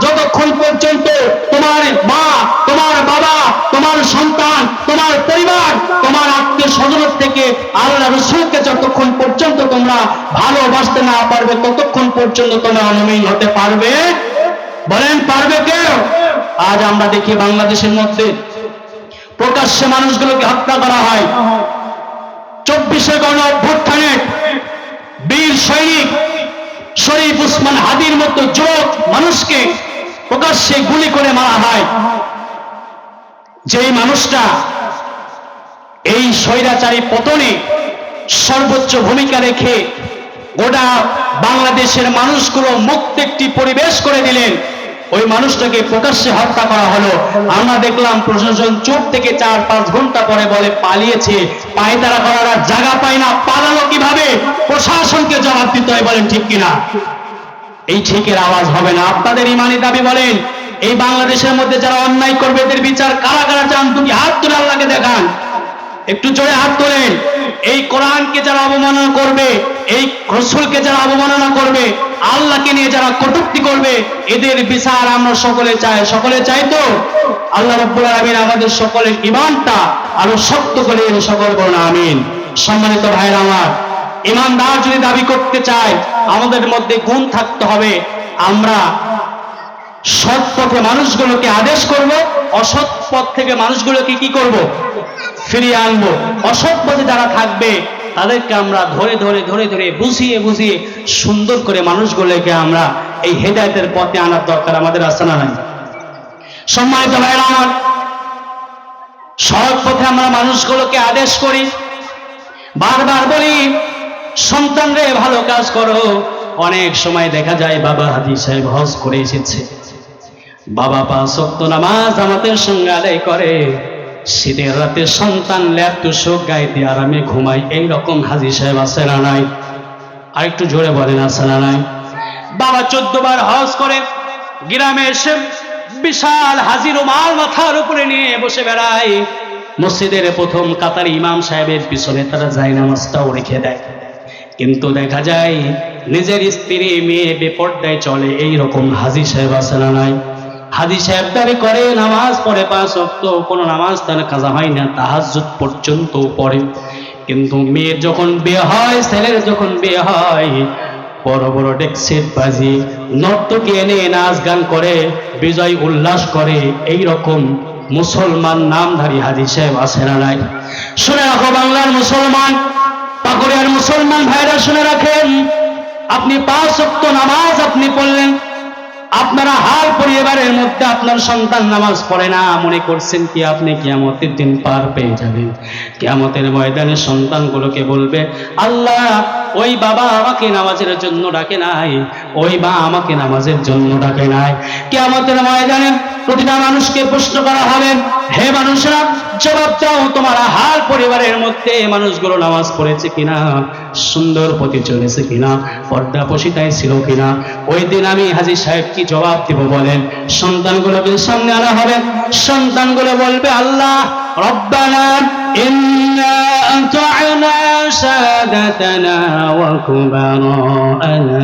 যতক্ষণ পর্যন্ত তোমার মা, তোমার বাবা, তোমার সন্তান, তোমার পরিবার, তোমার আত্মীয় স্বজনের থেকে আল্লাহ রাসূলকে যতক্ষণ পর্যন্ত তোমরা ভালোবাসতে না পারবে ততক্ষণ পর্যন্ত তোমরা মুমিন হতে পারবে। বলেন পারবে কেউ? আজ আমরা দেখি বাংলাদেশের মধ্যে প্রকাশ্যে মানুষগুলোকে হত্যা করা হয়। 24শে গণ অভ্যুত্থানে বীর সৈনিক শরীফ উসমান হাদির মতো যুবক মানুষকে প্রকাশ্যে গুলি করে মারা হয়। যেই মানুষটা এই স্বৈরাচারী পতনে সর্বোচ্চ ভূমিকা রেখে গোটা বাংলাদেশের মানুষগুলো মুক্ত একটি পরিবেশ করে দিলেন, ওই মানুষটাকে প্রকাশ্যে হত্যা করা হলো। আমরা দেখলাম প্রশাসন চোখ থেকে 4-5 ঘন্টা পরে বলে পালিয়েছে। পায়তারা করার আর জায়গা পায় না, পালালো কিভাবে? প্রশাসনকে জবাব দিতে হয়। বলেন ঠিক কিনা? এই ঠিকের আওয়াজ হবে না। আপনাদের ইমানি দাবি বলেন, এই বাংলাদেশের মধ্যে যারা অন্যায় করবে এদের বিচার কারা কারা চান? দুটি হাত তুলে আল্লাহকে দেখান, একটু জোরে হাত তোলেন। এই কোরআনকে যারা অবমাননা করবে, এই রাসূলকে যারা অবমাননা করবে, আল্লাহকে নিয়ে যারা কটূক্তি করবে, এদের বিচার আমরা সকলে চাই। সকলে চাই তো? আল্লাহ রাব্বুল আলামিন আমাদের সকলের ঈমানটা আরো শক্ত করে সকল বলুন আমিন। সম্মানিত ভাইরা আমার, ঈমানদার যদি দাবি করতে চায় আমাদের মধ্যে গুণ থাকতে হবে। আমরা সৎ পথে মানুষগুলোকে আদেশ করব, অসৎ পথ থেকে মানুষগুলোকে কি করব? ফিরিয়ে আনবো। অসৎ পথে যারা থাকবে তাদেরকে আমরা ধরে ধরে ধরে ধরে বুঝিয়ে বুঝিয়ে সুন্দর করে মানুষগুলোকে আমরা এই হেদায়েতের পথে আনার দরকার আমাদের আছে না নাই? সম্মানিত ভাইরা আমার, সৎ পথে আমরা মানুষগুলোকে আদেশ করি, বারবার বলি সন্তানরে ভালো কাজ করো। অনেক সময় দেখা যায় বাবা হাজী সাহেব হজ করে এসেছে, বাবা 5 ওয়াক্ত নামাজ আমাদের সঙ্গে আদায় করে, শীতের রাতে সন্তান ল্যাপ তুষক গায়ে দিয়ে আরামে ঘুমায়। এইরকম হাজী সাহেব আছে না নাই? আর একটু জোরে বলেন আছে না নাই? বাবা 14 বার হজ করে গ্রামে এসে বিশাল হাজির রুমাল মাথার উপরে নিয়ে বসে বেড়ায়। মসজিদের প্রথম কাতার ইমাম সাহেবের পিছনে তারা যায় নামাজটাও রেখে দেয়। কিন্তু দেখা যায় নিজের স্ত্রী মেয়ে বেপর্দায় চলে। এইরকম হাজী সাহেব আছে না নাই? হাজী সাহেব দাবি করে নামাজ পড়ে 5 ওয়াক্ত, কোনো নামাজ তার কাজা হয় না, তাহাজ্জুদ পর্যন্ত পড়ে। কিন্তু মেয়ের যখন বিয়ে হয়, ছেলের যখন বিয়ে হয়, বড় বড় ডেক্সেট বাজি নর্তকী এনে নাচ গান করে, বিজয় উল্লাস করে। এই রকম মুসলমান নামধারী হাজী সাহেব আছে না নাই? শুনে রাখো বাংলার মুসলমান, পাকুড়িয়ার মুসলমান ভাইরা শুনে রাখেন, আপনি 5 ওয়াক্ত নামাজ আপনি পড়লেন, আপনারা হাল পরিবারের মধ্যে আপনার সন্তান নামাজ পড়ে না, মনে করছেন কি আপনি কিয়ামতের দিন পার পেয়ে যাবেন। কিয়ামতের ময়দানে সন্তানগুলোকে বলবে, আল্লাহ ওই বাবা আমাকে নামাজের জন্য ডাকে নাই, ওই মা আমাকে নামাজের জন্য ডাকে নাই। কিয়ামতের ময়দানে প্রতিটা মানুষকে প্রশ্ন করা হবে, হে মানুষরা জবাব দাও, তোমার হাল পরিবারের মধ্যে মানুষগুলো নামাজ পড়েছে কিনা, সুন্দর পথে চলেছে কিনা, পর্দা পশিতায় ছিল কিনা। ওই দিন আমি হাজী সাহেব কি জবাব দিব বলেন? সন্তানগুলোকে সামনে আনা হবে, সন্তানগুলো বলবে, আল্লাহ রব্বানা ইন্না আতা'না সাদাতানা ওয়া কুবারা'না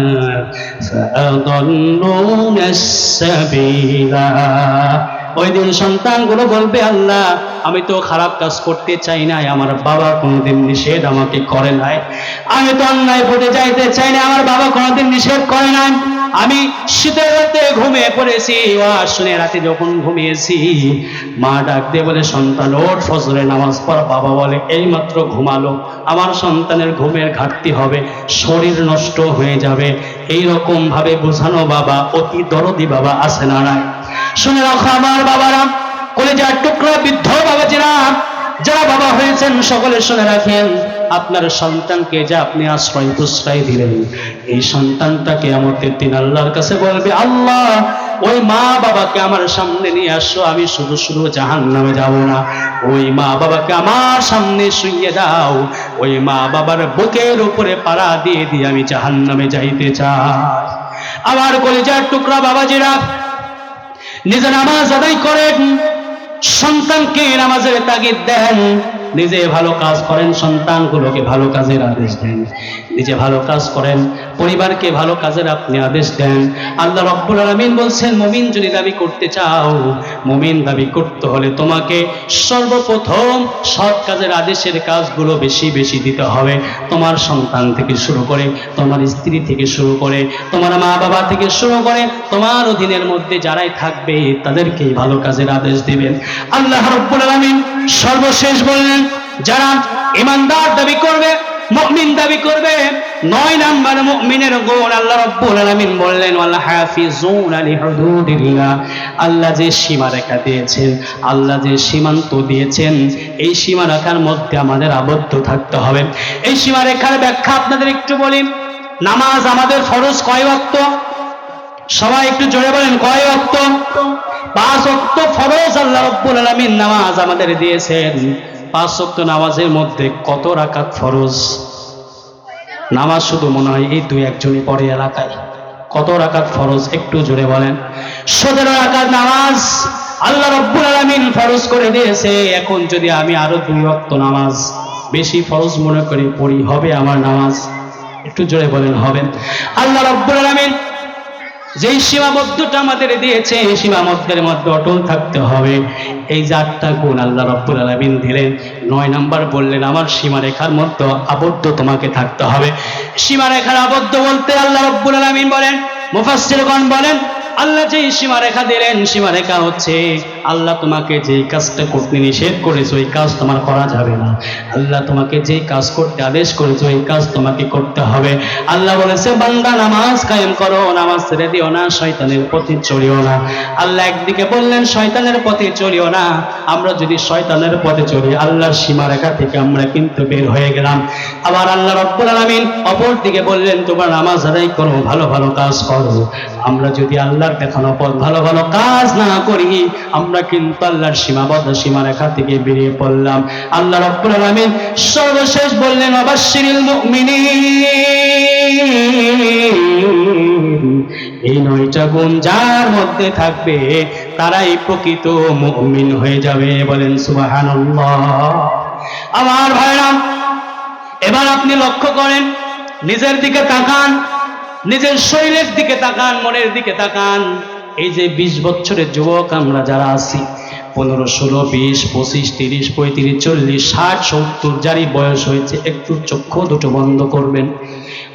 ফাআদাল্লুনা আস-সাবিলা। ওই দিন সন্তানগুলো বলবে, আল্লাহ আমি তো খারাপ কাজ করতে চাই নাই, আমার বাবা কোনোদিন নিষেধ আমাকে করে নাই, আমি তো অন্যায় পথে যাইতে চাই না, আমার বাবা কোনোদিন নিষেধ করে নাই, আমি শীতের রাতে ঘুমিয়ে পড়েছি, ওয়াজ শুনে রাতে যখন ঘুমিয়েছি মা ডাক দিয়ে বলে, সন্তান ওঠ ফজরের নামাজ পড়। বাবা বলে, এইমাত্র ঘুমালো, আমার সন্তানের ঘুমের ঘাটতি হবে, শরীর নষ্ট হয়ে যাবে। এইরকম ভাবে বোঝানো বাবা, অতি দরদি বাবা আছে না নাই? শুনে রাখো আমার বাবারা, কলেজার টুকরা বৃদ্ধ বাবাজিরা, যারা বাবা হয়েছেন সকলে শুনে রাখেন, আপনার সন্তানকে যে আপনি আশ্রয় প্রশ্রয় দিলেন, এই সন্তানটা কিয়ামতের দিন আল্লাহর কাছে বলবে, আল্লাহ ওই মা বাবাকে আমার সামনে নিয়ে আসো, আমি শুধু শুধু জাহান্নামে যাব না। ওই মা বাবাকে আমার সামনে শুইয়ে দাও, ওই মা বাবার বুকের উপরে পাড়া দিয়ে দিয়ে আমি জাহান্নামে যাইতে চাই। আমার কলিজার টুকরা বাবাজিরা, নিজে নামাজ আদায় করেন, সন্তানকে নামাজের তাগিদ দেন, নিজে ভালো কাজ করেন, সন্তানগুলোকে ভালো কাজের আদেশ দেন। নিজে ভালো কাজ করেন, পরিবারকে ভালো কাজের আপনি আদেশ দেন। আল্লাহ রাব্বুল আলামিন বলছেন, মুমিন যদি দাবি করতে চাও, মুমিন দাবি করতে হলে তোমাকে সর্বপ্রথম সৎ কাজের আদেশের কাজগুলো বেশি বেশি দিতে হবে। তোমার সন্তান থেকে শুরু করে, তোমার স্ত্রী থেকে শুরু করে, তোমার মা বাবা থেকে শুরু করে, তোমার অধীনের মধ্যে যারাই থাকবে তাদেরকেই ভালো কাজের আদেশ দিবেন। আল্লাহ রাব্বুল আলামিন সর্বশেষ বললেন, যারা ঈমানদার দাবি করবে, মুমিন দাবি করবে, 9 নাম্বার মুমিনের গুণ আল্লাহ রাব্বুল আলামিন বললেন, ওয়াল হাফিজুনা লিহুদুদিল্লাহ। আল্লাহ যে সীমারেখা দিয়েছেন, আল্লাহ যে সীমান্ত দিয়েছেন, এই সীমারেখার মধ্যে আমাদের আবদ্ধ থাকতে হবে। এই সীমারেখার ব্যাখ্যা আপনাদের একটু বলি। নামাজ আমাদের ফরজ কয় ওয়াক্ত? সবাই একটু জোরে বলেন, কয় ওয়াক্ত? 5 ওয়াক্ত ফরজ আল্লাহ রাব্বুল আলামিন নামাজ আমাদের দিয়েছেন। 5 ওয়াক্ত নামাজের মধ্যে কত রাকাত ফরজ? নামাজ শুধু মনে হয় এই 2-1 জনই পড়ে এলাকায়। কত রাকাত ফরজ একটু জোরে বলেন? 17 রাকাত নামাজ আল্লাহ রাব্বুল আলামিন ফরজ করে দিয়েছে। এখন যদি আমি আরো 2 ওয়াক্ত নামাজ বেশি ফরজ মনে করি পড়ি, হবে আমার নামাজ? একটু জোরে বলেন, হবে? আল্লাহ রাব্বুল আলামিন যেই সীমাবদ্ধতা আমাদের দিয়েছে, এই সীমাবদ্ধের মধ্যে অটল থাকতে হবে। এই 8টা গুণ আল্লাহ রাব্বুল আলামিন দিলেন। 9 নাম্বার বললেন, আমার সীমারেখার মধ্যে আবদ্ধ তোমাকে থাকতে হবে। সীমারেখার আবদ্ধ বলতে আল্লাহ রাব্বুল আলামিন বলেন, মুফাসসিরগণ বলেন, আল্লাহ যেই সীমারেখা দিলেন, সীমারেখা হচ্ছে আল্লাহ তোমাকে যেই কাজটা করতে নিষেধ করেছে ওই কাজ তোমার করা যাবে না। আল্লাহ তোমাকে যেই কাজ করতে আদেশ করেছে ওই কাজ তোমাকে করতে হবে। আল্লাহ বলেছে, বান্দা নামাজ কায়েম করো, নামাজ ছেড়ে দিও না, শয়তানের পথে চলিও না। আল্লাহ একদিকে বললেন শয়তানের পথে চলিও না। আমরা যদি শয়তানের পথে চলি, আল্লাহর সীমারেখা থেকে আমরা কিন্তু বের হয়ে গেলাম। আবার আল্লাহ রাব্বুল আলামিন অপর দিকে বললেন, তোমরা নামাজ আদায় করো, ভালো ভালো কাজ করো। আমরা যদি আল্লাহর দেখানো পথ ভালো ভালো কাজ না করি, আমরা কিন্তু আল্লাহর সীমাবদ্ধ সীমারেখা থেকে বেরিয়ে পড়লাম। আল্লাহ রাব্বুল আলামিন সর্বশেষ বললেন, ওয়াবাশশিরিল মুমিনিন। এই 9টা গুণ যার মধ্যে থাকবে তারাই প্রকৃত মুমিন হয়ে যাবে। বলেন সুবহানাল্লাহ। আমার ভাইরা, এবার আপনি লক্ষ্য করেন, নিজের দিকে তাকান, নিজের শরীরের দিকে তাকান, মনের দিকে তাকান। এই যে 20 বছরের যুবক আমরা যারা আছি, 15, 16, 20, 25, 30, 35, 40, 60, 70 যারই বয়স হয়েছে, একটু চক্ষু দুটো বন্ধ করবেন।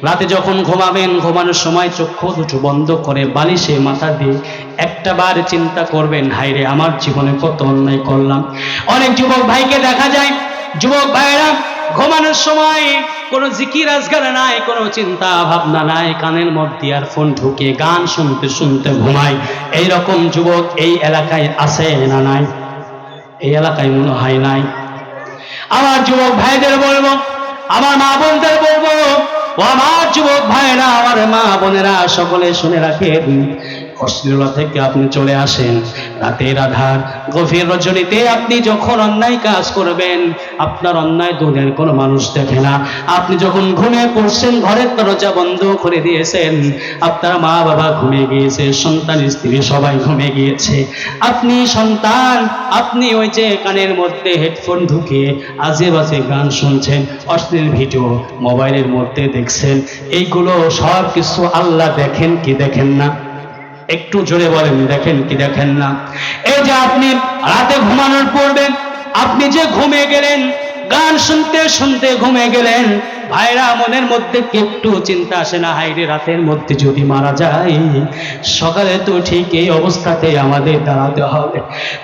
রাতে যখন ঘুমাবেন, ঘুমানোর সময় চক্ষু দুটো বন্ধ করে বালিশে মাথা দিয়ে একটা বার চিন্তা করবেন, হায়রে আমার জীবনে কত অন্যায় করলাম। অনেক যুবক ভাইকে দেখা যায়, যুবক ভাইরা ঘুমানোর সময় কোনো জিকির আজগার নাই, কোনো চিন্তা ভাবনা নাই, কানের মধ্যে ইয়ারফোন ঢুকে গান শুনতে শুনতে ঘুমায়। এইরকম যুবক এই এলাকায় আছে না নাই? এই এলাকায় মনে হয় নাই। আমার যুবক ভাইদের বলবো, আমার মা বোনদের বলবো, ও আমার যুবক ভাইরা, আমার মা বোনেরা, সকলে শুনে রাখেন, অশ্লীলতা থেকে আপনি চলে আসেন। রাতের আধার গভীর রজনীতে আপনি যখন অন্যায় কাজ করবেন, আপনার অন্যায় দুনিয়ার কোনো মানুষ দেখে না। আপনি যখন ঘুমিয়ে পড়ছেন, ঘরের দরজা বন্ধ করে দিয়েছেন, আপনার মা বাবা ঘুমিয়ে গিয়েছে, সন্তান স্ত্রী সবাই ঘুমিয়ে গিয়েছে, আপনি সন্তান, আপনি ওই যে কানের মধ্যে হেডফোন ঢুকিয়ে আজে বাজে গান শুনছেন, অশ্লীল ভিডিও মোবাইলের মধ্যে দেখছেন। এইগুলো সব কিছু আল্লাহ দেখেন কি দেখেন না? একটু জোরে বলেন, দেখেন কি দেখেন না? এই যে আপনি রাতে ঘুমানোর পূর্বে আপনি যে ঘুমিয়ে গেলেন, গান শুনতে শুনতে ঘুমিয়ে গেলেন, ভাইরা মনের মধ্যে একটু চিন্তা আসে না, হায়রে রাতের মধ্যে যদি মারা যায়, সকালে তো ঠিক এই অবস্থাতে আমাদের দাঁড়াতে হবে।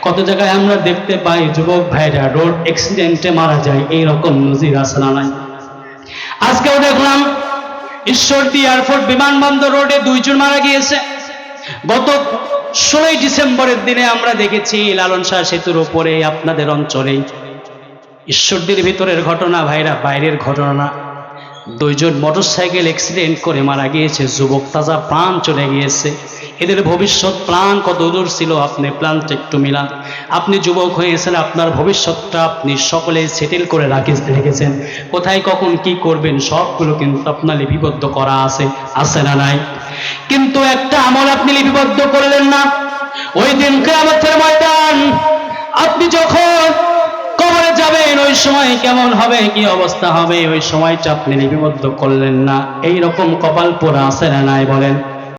কত জায়গায় আমরা দেখতে পাই যুবক ভাইরা রোড অ্যাক্সিডেন্টে মারা যায়, এইরকম নজির আছে না নাই? আজকেও দেখলাম ঈশ্বরদী এয়ারপোর্ট বিমানবন্দর রোডে 2 জন মারা গিয়েছে। গত 16 ডিসেম্বরের দিনে আমরা দেখেছি লালন শাহ সেতুর উপরে আপনাদের অঞ্চলে ঈশ্বরদীর ভিতরের ঘটনা ভাইরা, বাইরের ঘটনা না। দুইজন মোটরসাইকেল অ্যাক্সিডেন্ট করে মারা গিয়েছে, যুবক, তাজা প্রাণ চলে গিয়েছে। এদের ভবিষ্যৎ প্ল্যান কত দূর ছিল, আপনি প্ল্যানটা একটু মিলান। আপনি যুবক হয়েছেন, আপনার ভবিষ্যৎটা আপনি সকলে সেটেল করে রেখেছেন। কোথায় কখন কি করবেন সবগুলো কিন্তু আপনার লিপিবদ্ধ করা আছে, আছে না নাই? কিন্তু একটা আমল আপনি লিপিবদ্ধ করলেন না। ওই দিন কিয়ামতের ময়দান আপনি যখন কবরে যাবেন, ওই সময় কেমন হবে, কি অবস্থা হবে, ওই সময়টা আপনি লিপিবদ্ধ করলেন না। এইরকম কপাল পোড়া আছে না নাই বলেন?